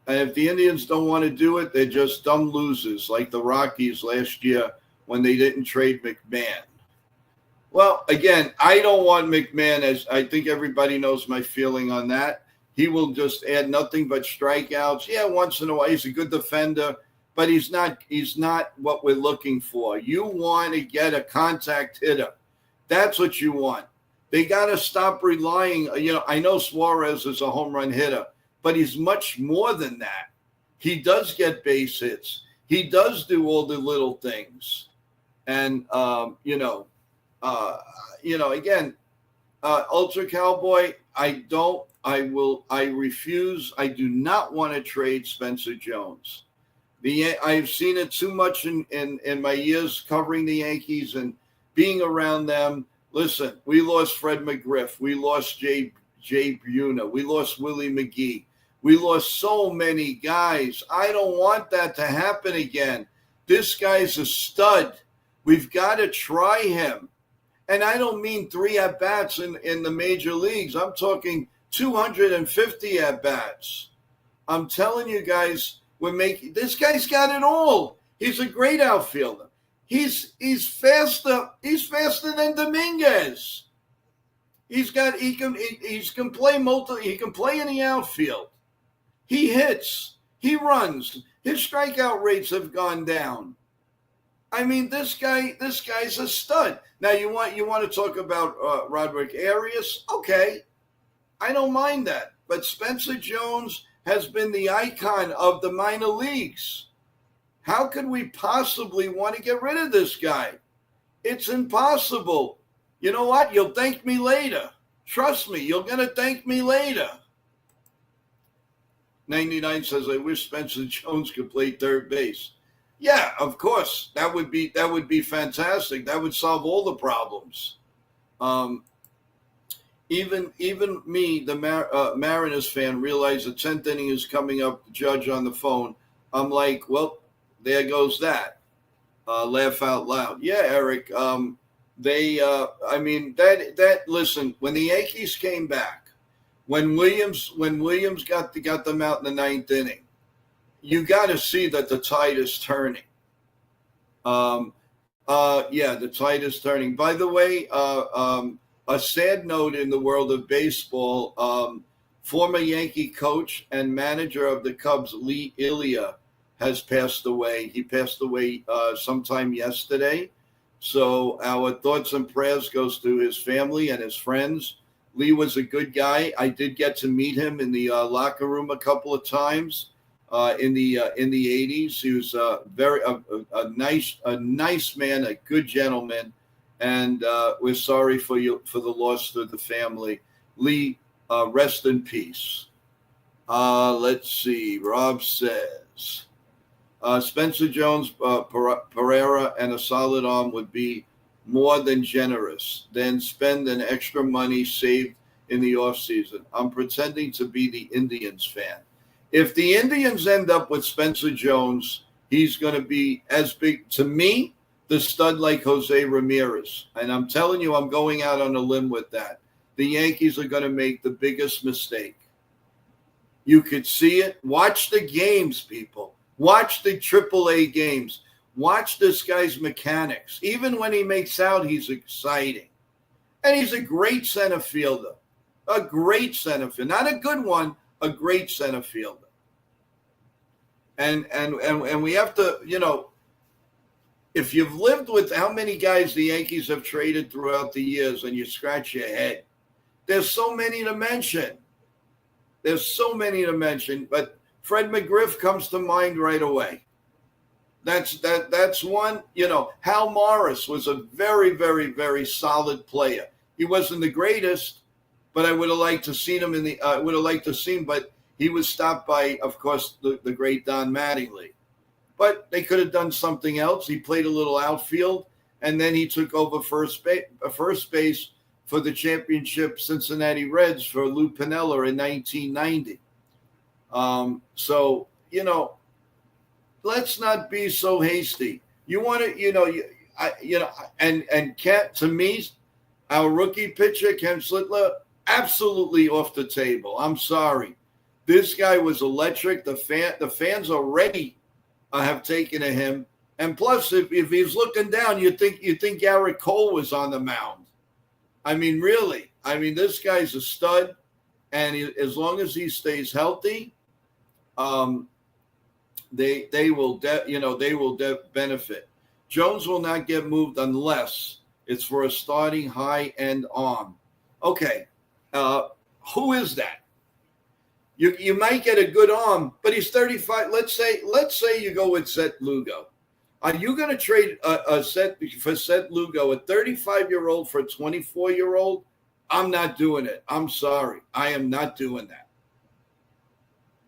And if the Indians don't want to do it, they're just dumb losers like the Rockies last year when they didn't trade McMahon. Well, again, I don't want McMahon, as I think everybody knows my feeling on that. He will just add nothing but strikeouts. Yeah, once in a while, he's a good defender, but he's not what we're looking for. You want to get a contact hitter. That's what you want. They got to stop relying. I know Suarez is a home run hitter, but he's much more than that. He does get base hits. He does do all the little things. And, again, Ultra Cowboy, I refuse. I do not want to trade Spencer Jones. I've seen it too much in my years covering the Yankees and being around them. Listen, we lost Fred McGriff. We lost Jay Buhner. We lost Willie McGee. We lost so many guys. I don't want that to happen again. This guy's a stud. We've got to try him. And I don't mean 3 at-bats in the major leagues. I'm talking 250 at-bats. I'm telling you guys, this guy's got it all. He's a great outfielder. He's faster. He's faster than Dominguez. He can play in the outfield. He hits. He runs. His strikeout rates have gone down. I mean, this guy's a stud. Now you want to talk about Roderick Arias? Okay, I don't mind that. But Spencer Jones has been the icon of the minor leagues. How could we possibly want to get rid of this guy? It's impossible. You know what? You'll thank me later. Trust me, you're going to thank me later. 99 says, I wish Spencer Jones could play third base. Yeah, of course. That would be fantastic. That would solve all the problems. Even me, the Mariners fan, realized the 10th inning is coming up. The judge on the phone. I'm like, well, there goes that. Laugh out loud. Yeah, Eric. Listen, when the Yankees came back, when Williams got them out in the 9th inning, you got to see that the tide is turning. The tide is turning. By the way, a sad note in the world of baseball, former Yankee coach and manager of the Cubs, Lee Ilya, has passed away. He passed away sometime yesterday. So our thoughts and prayers goes to his family and his friends. Lee was a good guy. I did get to meet him in the locker room a couple of times in the 80s. He was a nice man, a good gentleman, and we're sorry for the loss to the family. Lee, rest in peace. Let's see. Rob says, Spencer Jones, Pereira, and a solid arm would be more than generous. Then spend an extra money saved in the offseason. I'm pretending to be the Indians fan. If the Indians end up with Spencer Jones, he's going to be as big, to me, the stud like Jose Ramirez. And I'm telling you, I'm going out on a limb with that. The Yankees are going to make the biggest mistake. You could see it. Watch the games, people. Watch the AAA games. Watch this guy's mechanics. Even when he makes out, he's exciting. And he's a great center fielder. A great center fielder. Not a good one, a great center fielder. And we have to, if you've lived with how many guys the Yankees have traded throughout the years and you scratch your head, there's so many to mention. But Fred McGriff comes to mind right away. That's one. Hal Morris was a very, very, very solid player. He wasn't the greatest, but I would have liked to see him but he was stopped by, of course, the great Don Mattingly. But they could have done something else. He played a little outfield, and then he took over first base for the championship Cincinnati Reds for Lou Piniella in 1990. Let's not be so hasty. You want to, and Kent, to me, our rookie pitcher, Ken Slitler, absolutely off the table. I'm sorry. This guy was electric. The fans already have taken to him. And plus, if he's looking down, you think Garrett Cole was on the mound. I mean, really. I mean, this guy's a stud, and as long as he stays healthy, they will benefit. Jones will not get moved unless it's for a starting high-end arm. Okay, who is that? You might get a good arm, but he's 35. Let's say you go with Seth Lugo. Are you going to trade for Seth Lugo, a 35-year-old for a 24-year-old? I'm not doing it. I'm sorry. I am not doing that.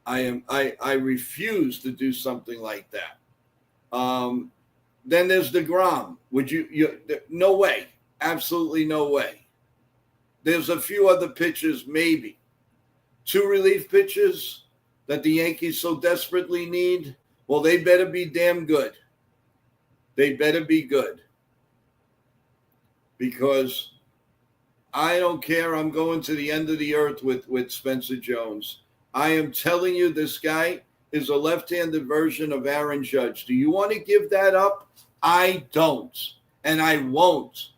I refuse to do something like that. Then there's DeGrom. Would you no way. Absolutely no way. There's a few other pitchers, maybe. 2 relief pitchers that the Yankees so desperately need. Well, they better be damn good. They better be good. Because I don't care. I'm going to the end of the earth with Spencer Jones. I am telling you, this guy is a left-handed version of Aaron Judge. Do you want to give that up? I don't. And I won't.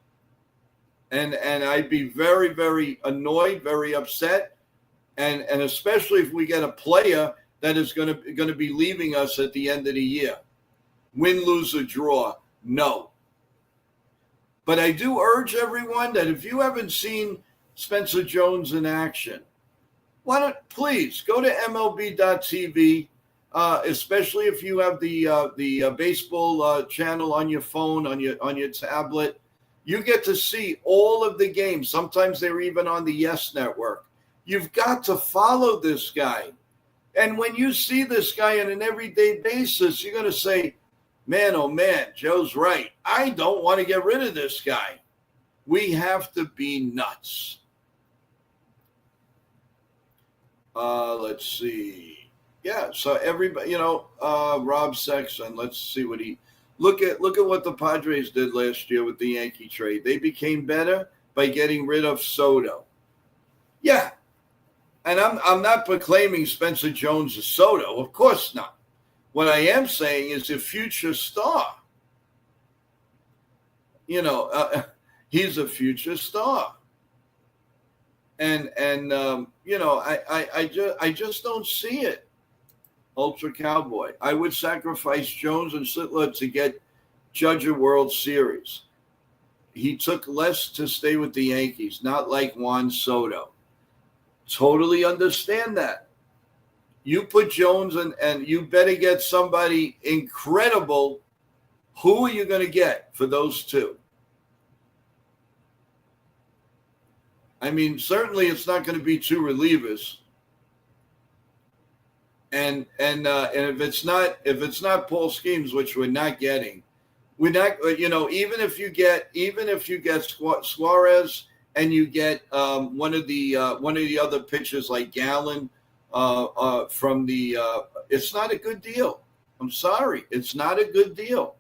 And I'd be very, very annoyed, very upset. And especially if we get a player that is going to be leaving us at the end of the year. Win, lose, or draw. No. But I do urge everyone that if you haven't seen Spencer Jones in action, why don't please go to MLB.tv especially if you have the baseball channel on your phone, on your tablet. You get to see all of the games. Sometimes they're even on the Yes Network. You've got to follow this guy. And when you see this guy on an everyday basis, you're going to say, man, oh man, Joe's right. I don't want to get rid of this guy. We have to be nuts. Let's see. Yeah, so everybody, Rob Sexton, let's see what he look at what the Padres did last year with the Yankee trade. They became better by getting rid of Soto. Yeah. And I'm not proclaiming Spencer Jones is Soto, of course not. What I am saying is a future star. He's a future star. And I just don't see it. Ultra Cowboy. I would sacrifice Jones and Sittler to get Judge a World Series. He took less to stay with the Yankees, not like Juan Soto. Totally understand that. You put Jones and you better get somebody incredible. Who are you going to get for those two? I mean, certainly it's not going to be two relievers. And if it's not Paul Skeens, which we're not getting, we're not. Even if you get Suarez and you get one of the other pitchers like Gallen from the, it's not a good deal. I'm sorry, it's not a good deal.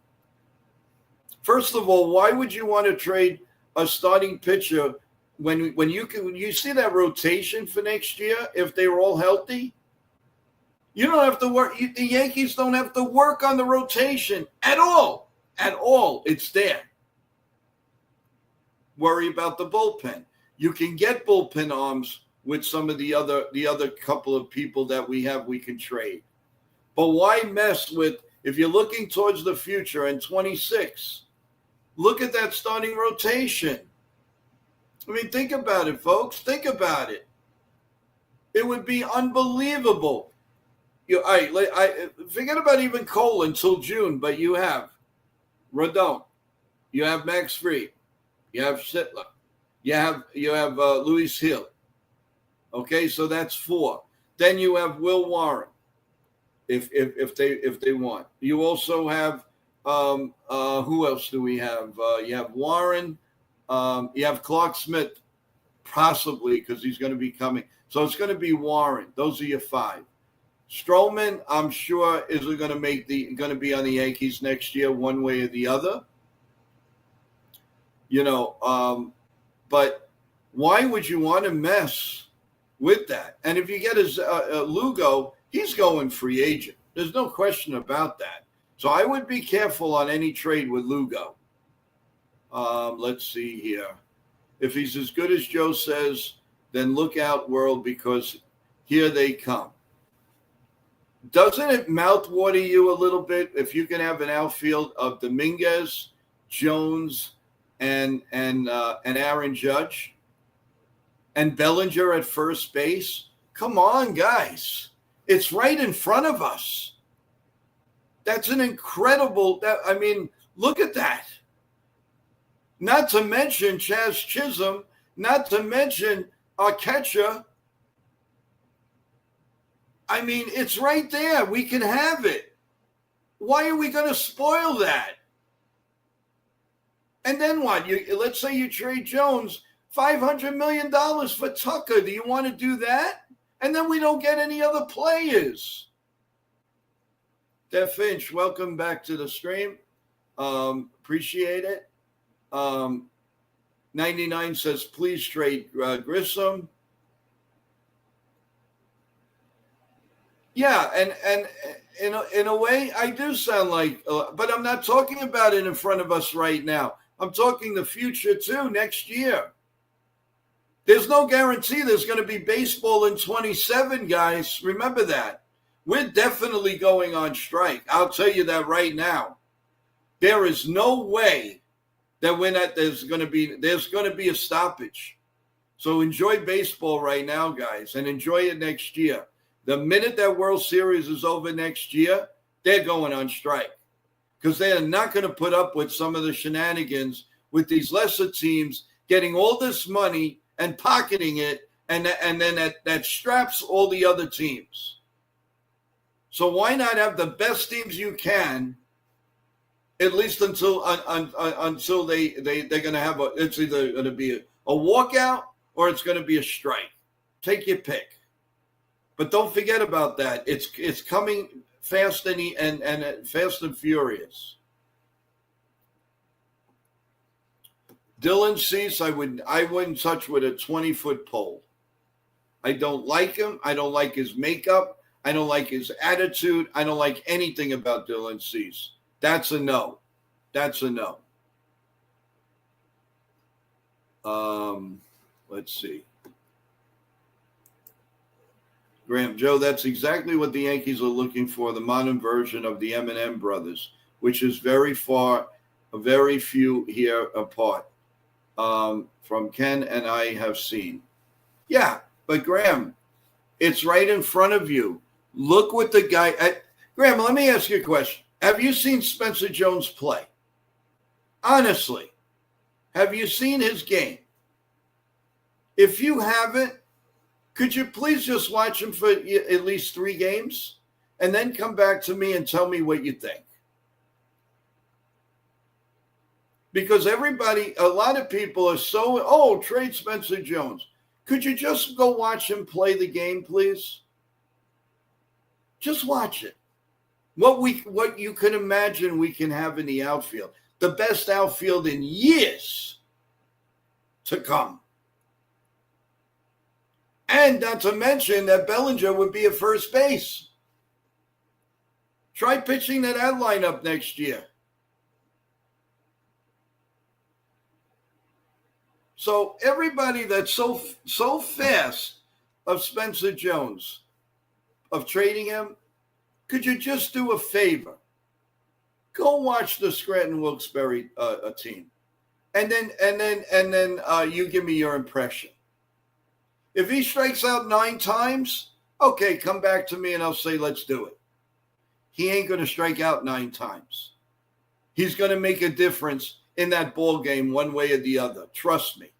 First of all, why would you want to trade a starting pitcher when you see that rotation for next year if they were all healthy? You don't have to work. The Yankees don't have to work on the rotation at all. At all. It's there. Worry about the bullpen. You can get bullpen arms with some of the other couple of people that we can trade. But why mess with, if you're looking towards the future in 26, look at that starting rotation. I mean, think about it, folks. Think about it. It would be unbelievable. I forget about even Cole until June, but you have Rodon, you have Max Fried, you have Sittler, you have Luis Hill. Okay, so that's 4. Then you have Will Warren, if they want. You also have who else do we have? You have Warren, you have Clark Smith, possibly because he's going to be coming. So it's going to be Warren. Those are your 5. Stroman, I'm sure, is going to be on the Yankees next year, one way or the other. But why would you want to mess with that? And if you get a Lugo, he's going free agent. There's no question about that. So I would be careful on any trade with Lugo. Let's see here. If he's as good as Joe says, then look out, world, because here they come. Doesn't it mouthwater you a little bit if you can have an outfield of Dominguez, Jones, and Aaron Judge, and Bellinger at first base? Come on, guys. It's right in front of us. That's an incredible look at that. Not to mention Chaz Chisholm, not to mention our catcher. I mean, it's right there. We can have it. Why are we going to spoil that? And then what? Let's say you trade Jones, $500 million for Tucker. Do you want to do that? And then we don't get any other players. Def Finch, welcome back to the stream. Appreciate it. 99 says, please trade Grissom. Yeah, and in a way, I do sound like, but I'm not talking about it in front of us right now. I'm talking the future too, next year. There's no guarantee there's going to be baseball in 27, guys. Remember that. We're definitely going on strike. I'll tell you that right now. There is no way that there's going to be a stoppage. So enjoy baseball right now, guys, and enjoy it next year. The minute that World Series is over next year, they're going on strike because they are not going to put up with some of the shenanigans with these lesser teams getting all this money and pocketing it, and then that straps all the other teams. So why not have the best teams you can, at least until they're going to have it's either going to be a walkout or it's going to be a strike. Take your pick. But don't forget about that. It's coming fast and fast and furious. Dylan Cease, I wouldn't touch with a 20-foot pole. I don't like him. I don't like his makeup. I don't like his attitude. I don't like anything about Dylan Cease. That's a no. That's a no. Let's see. Graham, Joe, that's exactly what the Yankees are looking for, the modern version of the M&M brothers, which is very few here apart. From Ken and I have seen. Yeah, but Graham, it's right in front of you. Look what the guy Graham, let me ask you a question. Have you seen Spencer Jones play? Honestly, have you seen his game? If you haven't, could you please just watch him for at least 3 games and then come back to me and tell me what you think? Because a lot of people are trade Spencer Jones. Could you just go watch him play the game, please? Just watch it. What you can imagine we can have in the outfield. The best outfield in years to come. And not to mention that Bellinger would be at first base. Try pitching to that lineup next year. So everybody that's so fast of Spencer Jones, of trading him, could you just do a favor? Go watch the Scranton Wilkes-Barre team, and then you give me your impression. If he strikes out 9 times, okay, come back to me and I'll say let's do it. He ain't going to strike out 9 times. He's going to make a difference in that ball game one way or the other. Trust me.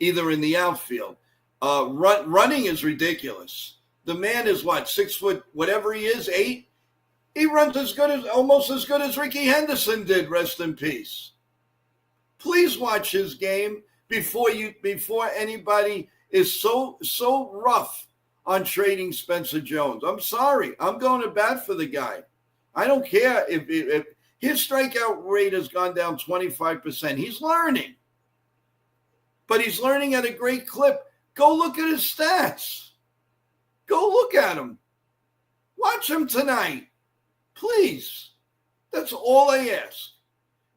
Either in the outfield. Running is ridiculous. The man is 6 foot, whatever he is, 8. He runs almost as good as Ricky Henderson did, rest in peace. Please watch his game before anybody is so rough on trading Spencer Jones. I'm sorry. I'm going to bat for the guy. I don't care if his strikeout rate has gone down 25%. He's learning. But he's learning at a great clip. Go look at his stats. Go look at him. Watch him tonight. Please. That's all I ask.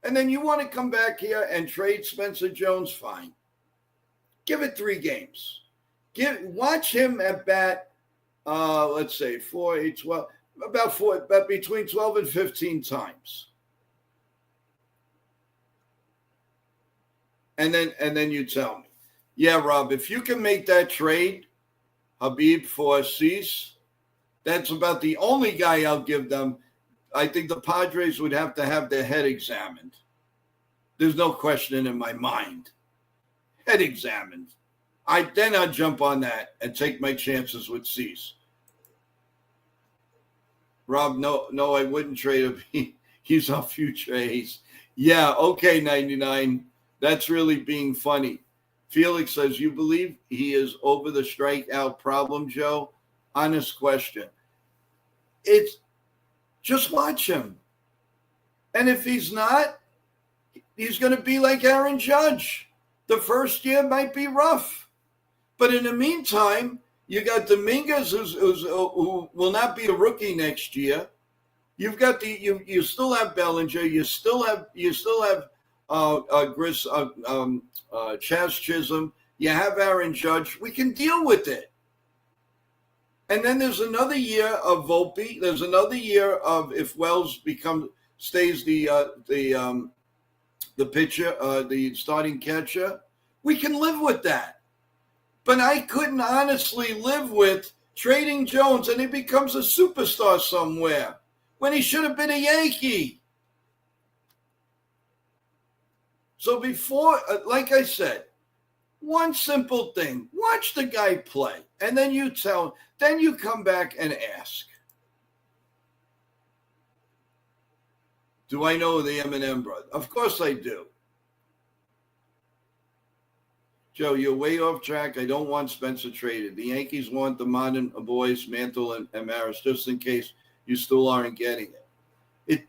And then you want to come back here and trade Spencer Jones, fine. Give it 3 games. Watch him at bat, let's say 4, 8, 12, about between 12 and 15 times. And then you tell me. Yeah, Rob, if you can make that trade, Habib for Cease, that's about the only guy I'll give them. I think the Padres would have to have their head examined. There's no question in my mind. Head examined. Then I'd jump on that and take my chances with Cease. Rob, no, I wouldn't trade him. He's on future ace. Yeah, okay, 99. That's really being funny. Felix says, you believe he is over the strikeout problem, Joe? Honest question. It's just watch him. And if he's not, he's going to be like Aaron Judge. The first year might be rough. But in the meantime, you got Dominguez who will not be a rookie next year. You've got you still have Bellinger. You still have Chaz Chisholm. You have Aaron Judge. We can deal with it. And then there's another year of Volpe. There's another year of if Wells stays the pitcher, the starting catcher. We can live with that. But I couldn't honestly live with trading Jones, and he becomes a superstar somewhere when he should have been a Yankee. So before, like I said, one simple thing, watch the guy play, and then you come back and ask, do I know the M&M brother? Of course I do. Joe, you're way off track. I don't want Spencer traded. The Yankees want the modern boys, Mantle and Maris, just in case you still aren't getting it.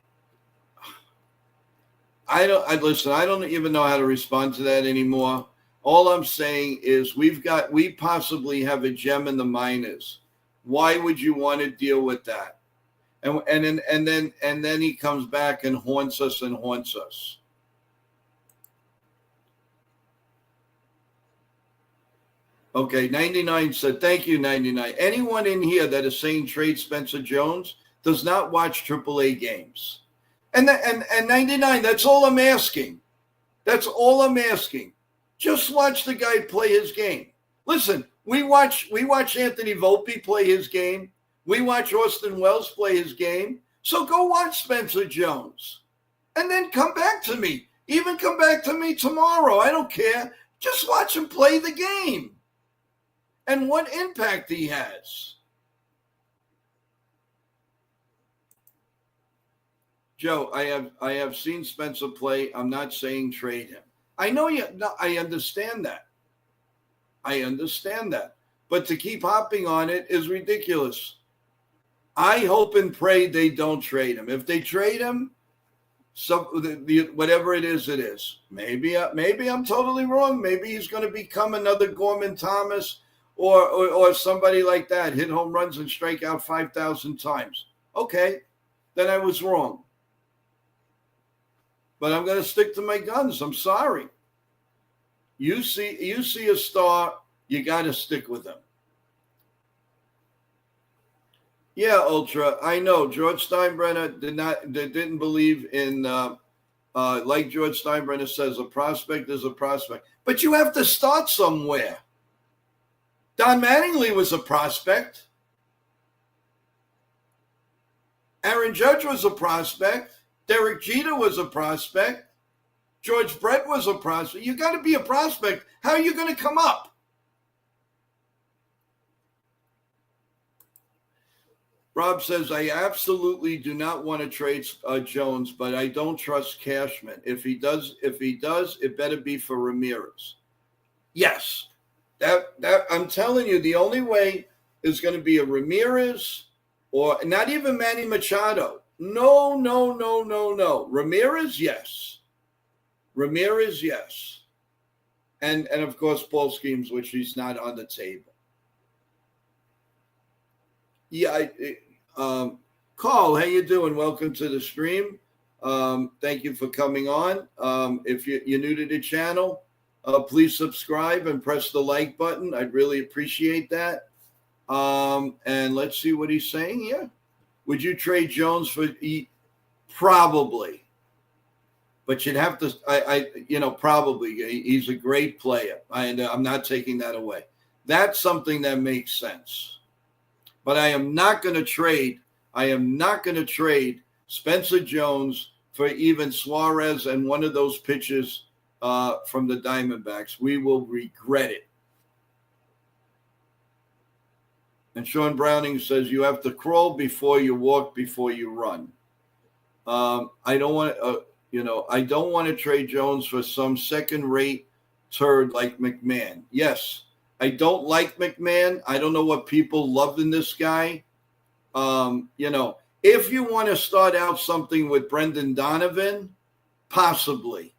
I don't even know how to respond to that anymore. All I'm saying is we possibly have a gem in the minors. Why would you want to deal with that? And then he comes back and haunts us. Okay, 99 said, thank you, 99. Anyone in here that is saying trade Spencer Jones does not watch AAA games. And 99, that's all I'm asking. That's all I'm asking. Just watch the guy play his game. Listen, we watch Anthony Volpe play his game. We watch Austin Wells play his game. So go watch Spencer Jones. And then come back to me. Even come back to me tomorrow. I don't care. Just watch him play the game. And what impact he has. Joe, I have seen Spencer play. I'm not saying trade him. I know you. No, I understand that. But to keep hopping on it is ridiculous. I hope and pray they don't trade him. If they trade him, whatever it is, it is. Maybe I'm totally wrong. Maybe he's going to become another Gorman Thomas or somebody like that, hit home runs and strike out 5,000 times. Okay, then I was wrong. But I'm going to stick to my guns. I'm sorry. You see a star, you got to stick with him. Yeah, Ultra. I know George Steinbrenner didn't believe in like George Steinbrenner says, a prospect is a prospect. But you have to start somewhere. Don Mattingly was a prospect. Aaron Judge was a prospect. Derek Jeter was a prospect. George Brett was a prospect. You got to be a prospect. How are you going to come up? Rob says, I absolutely do not want to trade Jones, but I don't trust Cashman. If he does, it better be for Ramirez. Yes. That I'm telling you, the only way is going to be a Ramirez or not even Manny Machado. No. Ramirez, yes. And of course, Paul Skeens, which he's not on the table. Yeah, Carl, how you doing? Welcome to the stream. Thank you for coming on. If you're new to the channel, please subscribe and press the like button. I'd really appreciate that. And let's see what he's saying here. Would you trade Jones for probably? But you'd have to, probably. He's a great player. I'm not taking that away. That's something that makes sense. But I am not going to trade Spencer Jones for even Suarez and one of those pitches from the Diamondbacks. We will regret it. And Sean Browning says you have to crawl before you walk, before you run. I don't want to trade Jones for some second-rate turd like McMahon. Yes, I don't like McMahon. I don't know what people love in this guy. If you want to start out something with Brendan Donovan, possibly.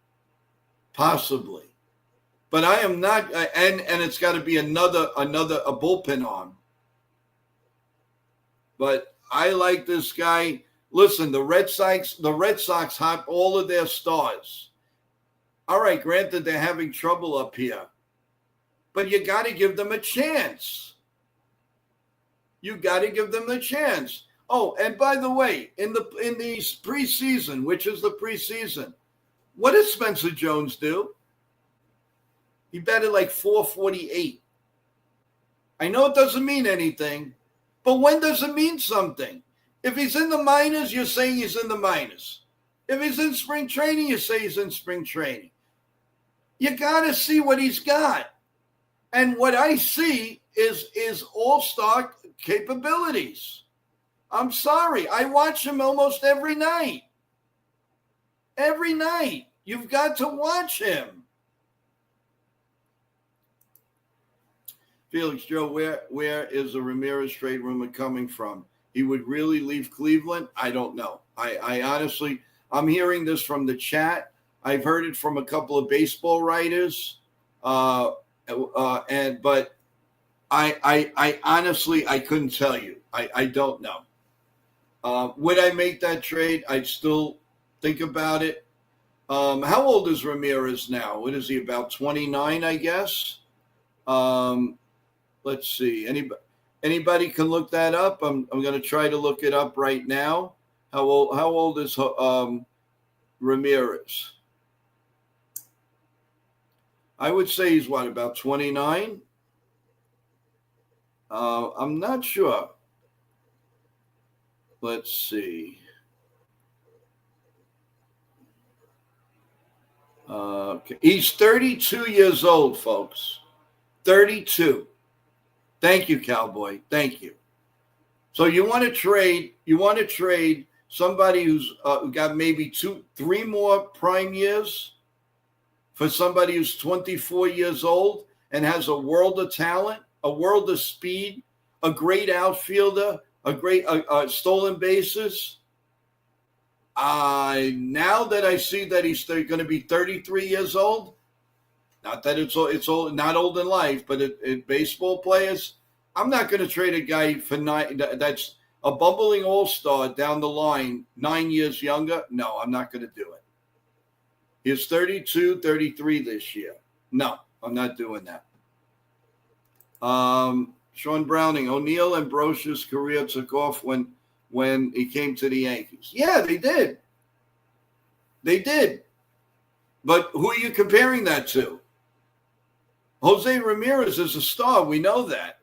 But I am not, and it's got to be another bullpen arm. But I like this guy. Listen, the Red Sox hop all of their stars. All right, granted, they're having trouble up here. But you got to give them a chance. Oh, and by the way, in the preseason, which is the preseason, what did Spencer Jones do? He batted like 448. I know it doesn't mean anything, but when does it mean something? If he's in the minors, you're saying he's in the minors. If he's in spring training, you say he's in spring training. You got to see what he's got. And what I see is all-star capabilities. I'm sorry. I watch him almost every night. Every night. You've got to watch him. Felix, Joe, where is the Ramirez trade rumor coming from? He would really leave Cleveland? I don't know. I honestly, I'm hearing this from the chat. I've heard it from a couple of baseball writers. But I honestly, I couldn't tell you. I don't know. Would I make that trade? I'd still think about it. How old is Ramirez now? What is he, about 29, I guess? Let's see. Anybody can look that up. I'm going to try to look it up right now. How old is Ramirez? I would say he's what, about 29? I'm not sure. Let's see. Okay. He's 32 years old, folks. 32. Thank you, Cowboy. Thank you. So you want to trade somebody who's got maybe 2-3 more prime years for somebody who's 24 years old and has a world of talent, a world of speed, a great outfielder, a great stolen bases. Now that I see that he's going to be 33 years old, not that it's old, not old in life, but baseball players, I'm not going to trade a guy for that's a bumbling all-star down the line, 9 years younger. No, I'm not going to do it. He's 32, 33 this year. No, I'm not doing that. Sean Browning, O'Neill and Broch's career took off when he came to the Yankees. Yeah, they did. They did. But who are you comparing that to? Jose Ramirez is a star. We know that.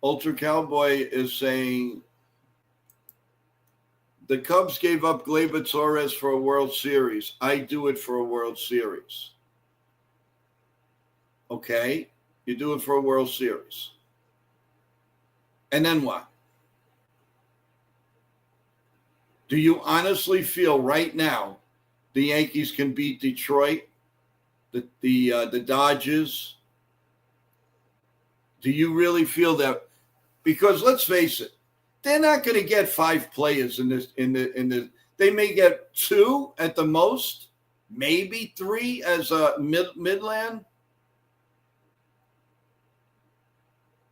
Ultra Cowboy is saying the Cubs gave up Gleyber Torres for a World Series. I do it for a World Series. Okay, you do it for a World Series. And then what? Do you honestly feel right now the Yankees can beat Detroit, the Dodgers? Do you really feel that? Because let's face it, they're not going to get 5 players in this. They may get 2 at the most, maybe 3 as a Midland.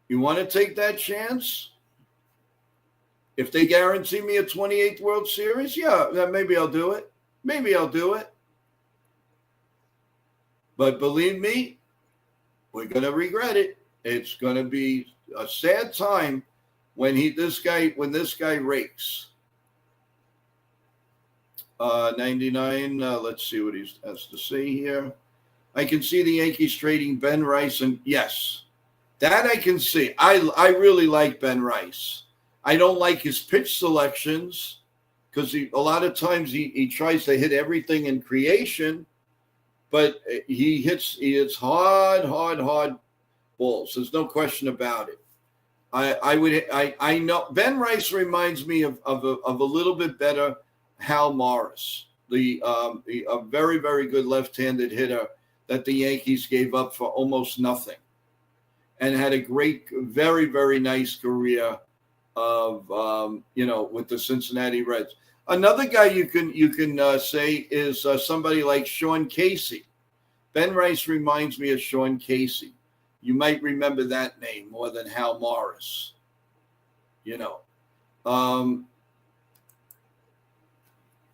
You want to take that chance? If they guarantee me a 28th World Series, yeah, maybe I'll do it. Maybe I'll do it. But believe me, we're going to regret it. It's going to be a sad time when this guy rakes. 99. Let's see what he has to say here. I can see the Yankees trading Ben Rice, and yes, that I can see. I really like Ben Rice. I don't like his pitch selections because a lot of times he tries to hit everything in creation, but he hits hard balls. There's no question about it. I know Ben Rice reminds me of a little bit better Hal Morris, a very, very good left-handed hitter that the Yankees gave up for almost nothing, and had a great, very, very nice career of with the Cincinnati Reds. Another guy you can say is somebody like Sean Casey. Ben Rice reminds me of Sean Casey. You might remember that name more than Hal Morris.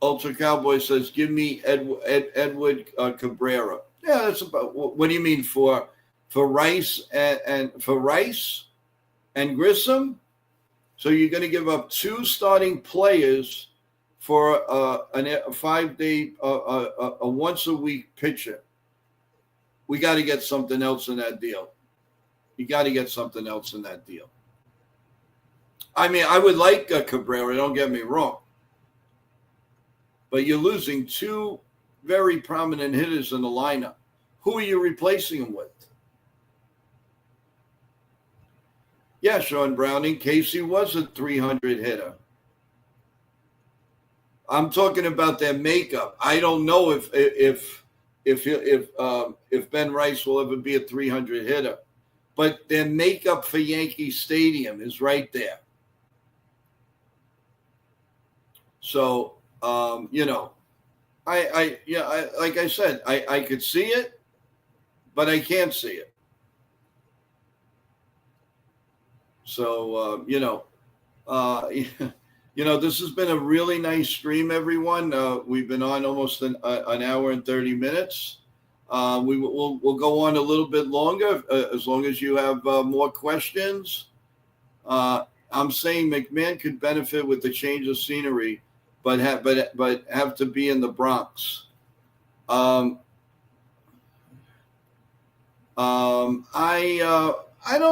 Ultra Cowboy says, "Give me Edward Cabrera." Yeah, that's about. What do you mean for Rice and for Rice and Grissom? So you're going to give up 2 starting players for a 5-day, a once-a-week pitcher. we got to get something else in that deal. You got to get something else in that deal. I mean, I would like Cabrera, don't get me wrong. But you're losing two very prominent hitters in the lineup. Who are you replacing him with? Yeah, Sean Browning, Casey was a 300 hitter. I'm talking about their makeup. I don't know if Ben Rice will ever be a 300 hitter, but their makeup for Yankee Stadium is right there. So like I said, I could see it, but I can't see it. So this has been a really nice stream, everyone. We've been on almost an hour and 30 minutes. We'll go on a little bit longer as long as you have more questions. I'm saying McMahon could benefit with the change of scenery, but have to be in the Bronx. I don't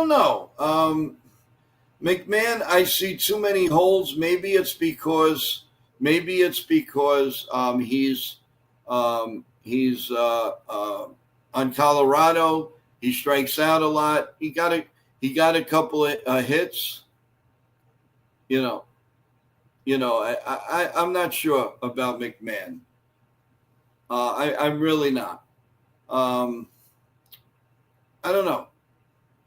know. McMahon, I see too many holes. Maybe it's because he's on Colorado. He strikes out a lot. He got a couple of hits. I'm not sure about McMahon. I'm really not. I don't know.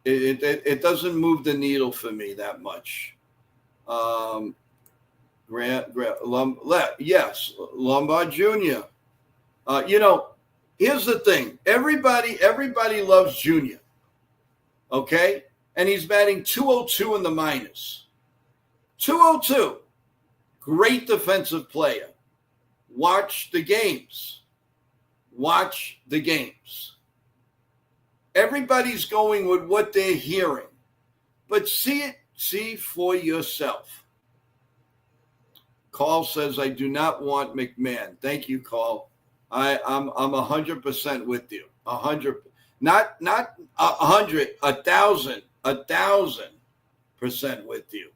It doesn't move the needle for me that much. Yes, Lombard Jr. Here's the thing. Everybody loves Jr. Okay? And he's batting 202 in the minors. 202. Great defensive player. Watch the games. Everybody's going with what they're hearing, but see for yourself. Carl says, I do not want McMahon. Thank you, Carl. I'm 100% with you. 100, not 100, 1,000% with you.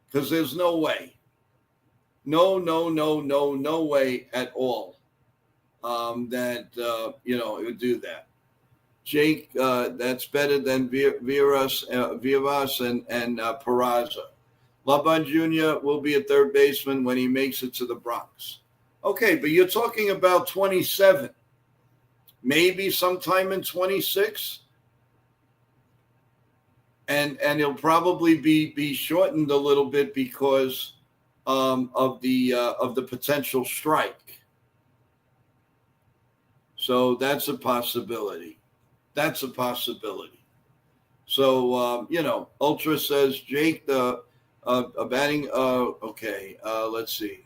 Because there's no way. No way at all. That it would do that. Jake, that's better than Vivas and Peraza. Laban Jr. will be a third baseman when he makes it to the Bronx. Okay, but you're talking about 27. Maybe sometime in 26. And he'll probably be shortened a little bit because of the potential strike. So that's a possibility. So, Ultra says, Jake, the batting. Okay, let's see.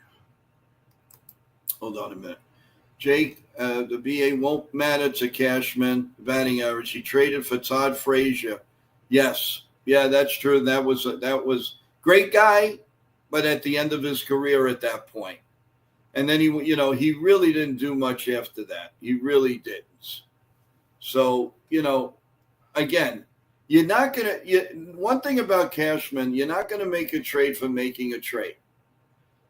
Hold on a minute. Jake, the VA won't matter to Cashman, batting average. He traded for Todd Frazier. Yes. Yeah, that's true. That was great guy, but at the end of his career at that point. And then he really didn't do much after that. He really didn't. So, again, you're not going to – one thing about Cashman, you're not going to make a trade for making a trade.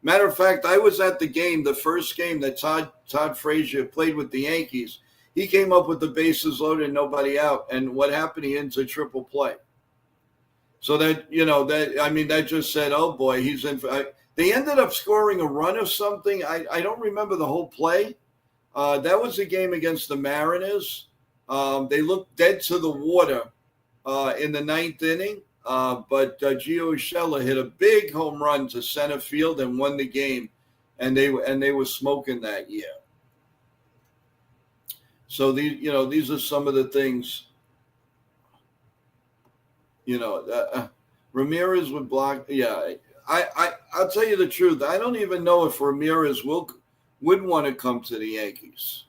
Matter of fact, I was at the game, the first game that Todd Frazier played with the Yankees. He came up with the bases loaded and nobody out. And what happened? He into triple play. So that just said, oh, boy, he's in – they ended up scoring a run or something. I don't remember the whole play. That was a game against the Mariners. They looked dead to the water in the ninth inning, but Gio Urshela hit a big home run to center field and won the game, and they were smoking that year. So these are some of the things. Ramirez would block. Yeah. I'll tell you the truth. I don't even know if Ramirez would want to come to the Yankees.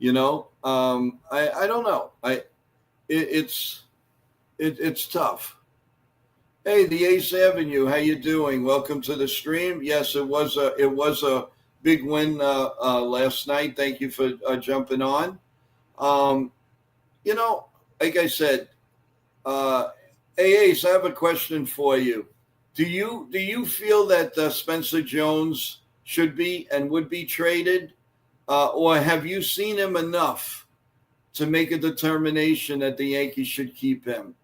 I don't know. It's tough. Hey, the Ace Avenue, how you doing? Welcome to the stream. Yes, it was a big win last night. Thank you for jumping on. Like I said, Ace, I have a question for you. Do you feel that Spencer Jones should be and would be traded, or have you seen him enough to make a determination that the Yankees should keep him?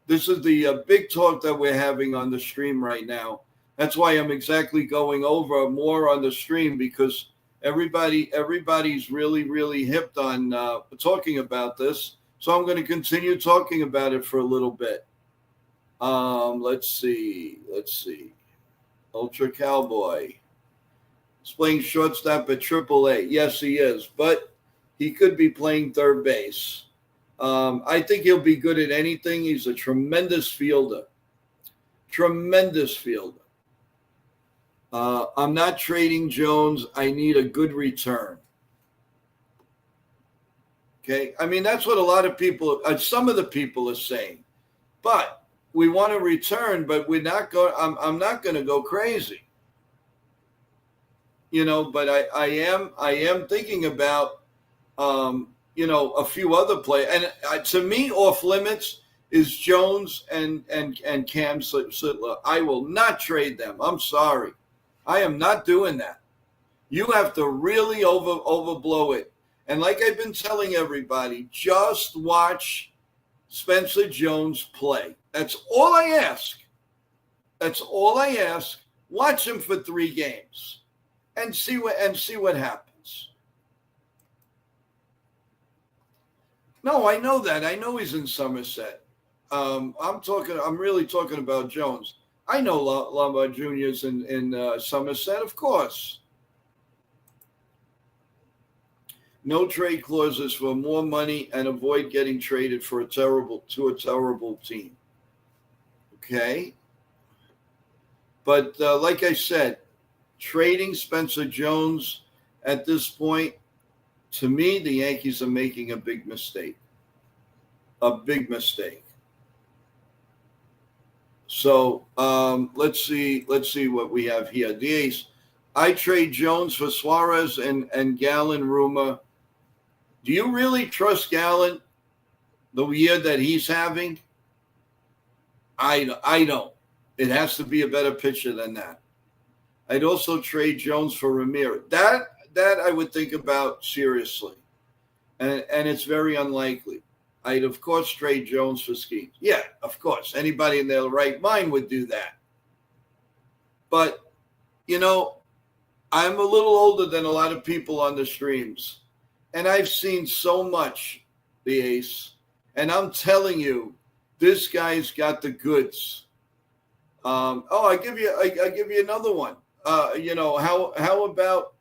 This is the big talk that we're having on the stream right now. That's why I'm exactly going over more on the stream, because everybody's really hipped on talking about this. So I'm going to continue talking about it for a little bit. Let's see. Ultra Cowboy. He's playing shortstop at AAA. Yes, he is, but he could be playing third base. I think he'll be good at anything. He's a tremendous fielder. I'm not trading Jones. I need a good return. Okay, I mean, that's what a lot of people, some of the people are saying. But we want to return, but we're not going. I'm not going to go crazy. But I am thinking about a few other players. And to me, off limits is Jones and Cam Sittler. I will not trade them. I'm sorry. I am not doing that. You have to really overblow it. And like I've been telling everybody, just watch Spencer Jones play. That's all I ask. Watch him for 3 games and see what happens. No, I know that. I know he's in Somerset. I'm really talking about Jones. I know Lombard Jr.'s in Somerset, of course. No trade clauses for more money and avoid getting traded to a terrible team. Okay. But like I said, trading Spencer Jones at this point, to me, the Yankees are making a big mistake. So let's see what we have here. The Ace. I trade Jones for Suarez and Gallen rumor. Do you really trust Gallen the year that he's having? I don't. It has to be a better pitcher than that. I'd also trade Jones for Ramirez. That I would think about seriously. And it's very unlikely. I'd, of course, trade Jones for Skeens. Yeah, of course. Anybody in their right mind would do that. But, I'm a little older than a lot of people on the streams. And I've seen so much, the Ace. And I'm telling you, this guy's got the goods. I give you another one. How about,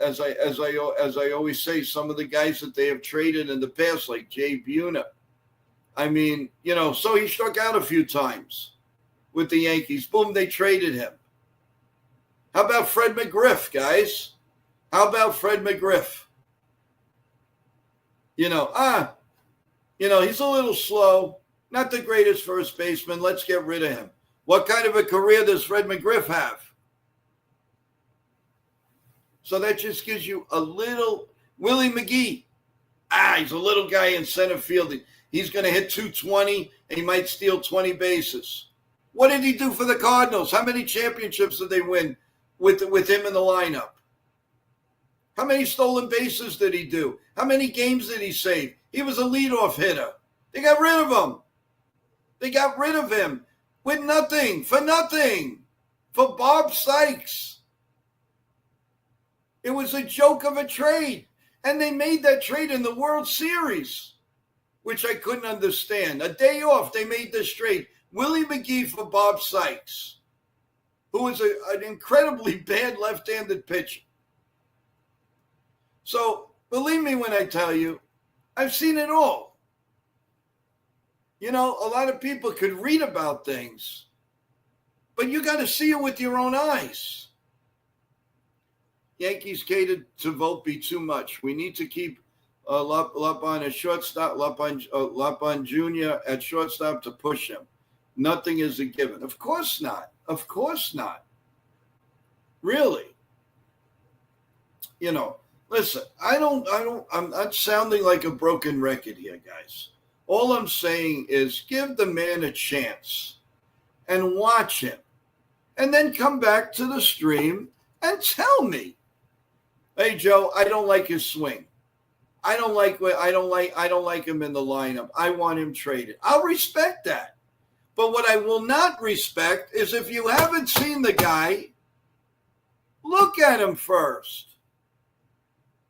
as I always say, some of the guys that they have traded in the past, like Jay Buhner. I mean, so he struck out a few times with the Yankees. Boom, they traded him. How about Fred McGriff, guys? How about Fred McGriff? He's a little slow, not the greatest first baseman. Let's get rid of him. What kind of a career does Fred McGriff have? So that just gives you a little. Willie McGee. He's a little guy in center field. He's going to hit 220, and he might steal 20 bases. What did he do for the Cardinals? How many championships did they win with him in the lineup? How many stolen bases did he do? How many games did he save? He was a leadoff hitter. They got rid of him. They got rid of him with nothing, for Bob Sykes. It was a joke of a trade. And they made that trade in the World Series, which I couldn't understand. A day off, they made this trade. Willie McGee for Bob Sykes, who was an incredibly bad left-handed pitcher. So believe me when I tell you, I've seen it all. A lot of people could read about things, but you got to see it with your own eyes. Yankees catered to Volpe too much. We need to keep Lapon at shortstop, Lapon Jr. at shortstop to push him. Nothing is a given. Of course not. Really. listen, I'm not sounding like a broken record here, guys. All I'm saying is give the man a chance and watch him, and then come back to the stream and tell me, hey, Joe, I don't like his swing. I don't like him in the lineup. I want him traded. I'll respect that. But what I will not respect is if you haven't seen the guy, look at him first.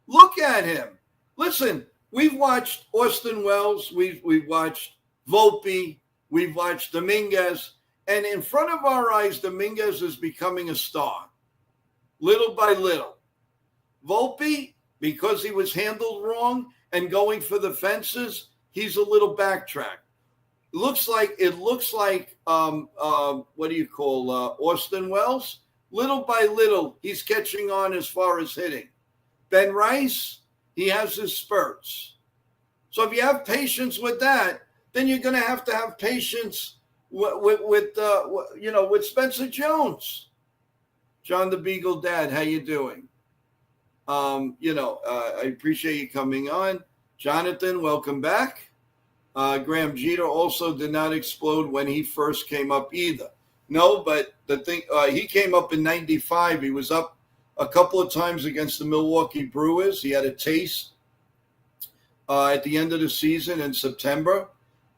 Look at him. Listen, we've watched Austin Wells. We've watched Volpe. We've watched Dominguez. And in front of our eyes, Dominguez is becoming a star, little by little. Volpe, because he was handled wrong and going for the fences, he's a little backtrack. It looks like what do you call Austin Wells? Little by little, he's catching on as far as hitting. Ben Rice, he has his spurts. So if you have patience with that, then you're going to have patience with Spencer Jones. John the Beagle Dad, how you doing? I appreciate you coming on. Jonathan, welcome back. Graham Jeter also did not explode when he first came up either. No, but the thing, he came up in 95. He was up a couple of times against the Milwaukee Brewers. He had a taste at the end of the season in September,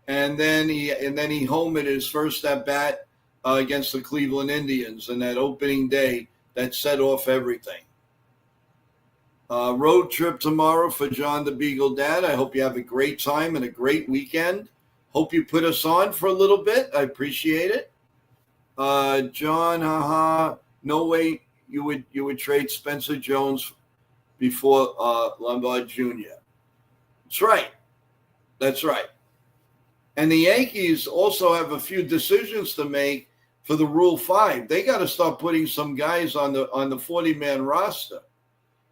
and then he homered his first at bat against the Cleveland Indians in that opening day that set off everything. Road trip tomorrow for John the Beagle Dad. I hope you have a great time and a great weekend. Hope you put us on for a little bit. I appreciate it. John, no way you would trade Spencer Jones before Lombard Jr. That's right. And the Yankees also have a few decisions to make for the Rule 5. They got to start putting some guys on the 40-man roster.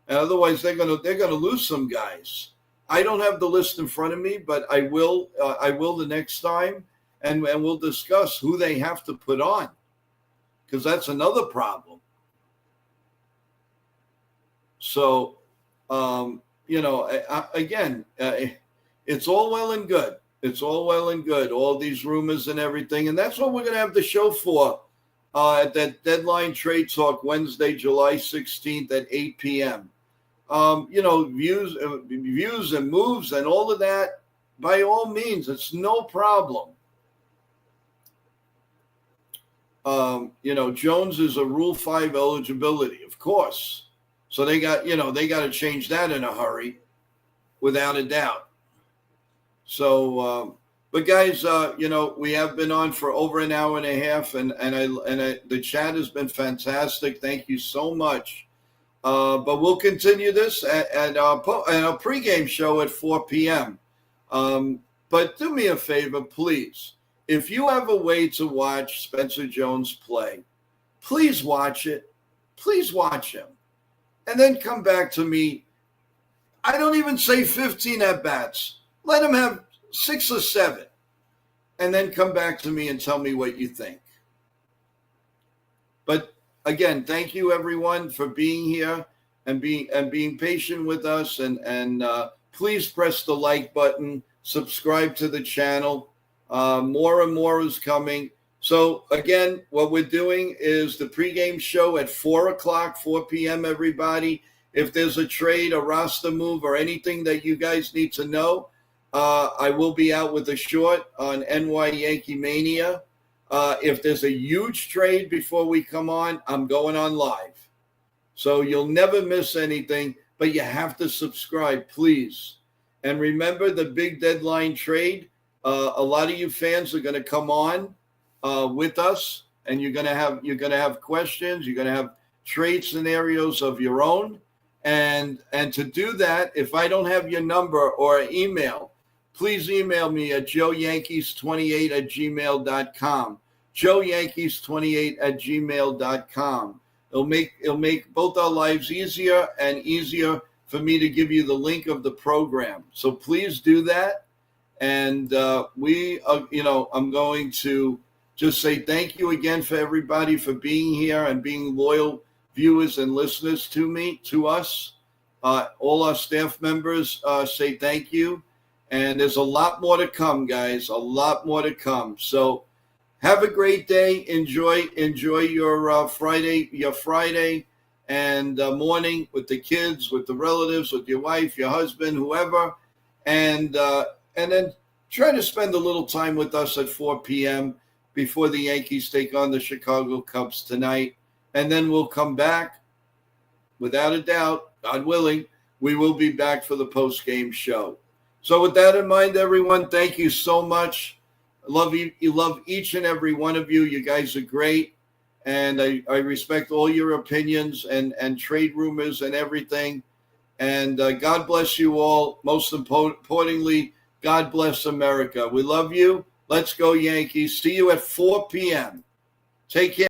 And otherwise, they're gonna lose some guys. I don't have the list in front of me, but I will the next time, and we'll discuss who they have to put on, because that's another problem. So, again, it's all well and good. It's all well and good, all these rumors and everything, and that's what we're gonna have the show for at that Deadline Trade Talk Wednesday, July 16th at 8 p.m. Views and moves and all of that, by all means, it's no problem. Jones is a Rule 5 eligibility, of course. So they got to change that in a hurry, without a doubt. So, but guys, we have been on for over an hour and a half, and the chat has been fantastic. Thank you so much. But we'll continue this at our pregame show at 4 p.m. But do me a favor, please. If you have a way to watch Spencer Jones play, please watch it. Please watch him. And then come back to me. I don't even say 15 at-bats. Let him have 6 or 7. And then come back to me and tell me what you think. But again, thank you everyone for being here and being patient with us. And please press the like button, subscribe to the channel. More and more is coming. So again, what we're doing is the pregame show at 4 p.m. Everybody, if there's a trade, a roster move, or anything that you guys need to know, I will be out with a short on NY Yankee Mania. If there's a huge trade before we come on, I'm going on live. So you'll never miss anything, but you have to subscribe, please. And remember the big deadline trade. A lot of you fans are going to come on with us, and you're going to have questions. You're going to have trade scenarios of your own. And to do that, if I don't have your number or email, please email me at joeyankees28@gmail.com. joeyankees28@gmail.com. It'll make both our lives easier and easier for me to give you the link of the program. So please do that. And I'm going to just say thank you again for everybody for being here and being loyal viewers and listeners to us. all our staff members say thank you. And there's a lot more to come, guys, a lot more to come. So have a great day. Enjoy your Friday and morning with the kids, with the relatives, with your wife, your husband, whoever. And then try to spend a little time with us at 4 p.m. before the Yankees take on the Chicago Cubs tonight. And then we'll come back. Without a doubt, God willing, we will be back for the post-game show. So with that in mind, everyone, thank you so much. I love you. You love each and every one of you. You guys are great. And I respect all your opinions and trade rumors and everything. And God bless you all. Most importantly, God bless America. We love you. Let's go, Yankees. See you at 4 p.m. Take care.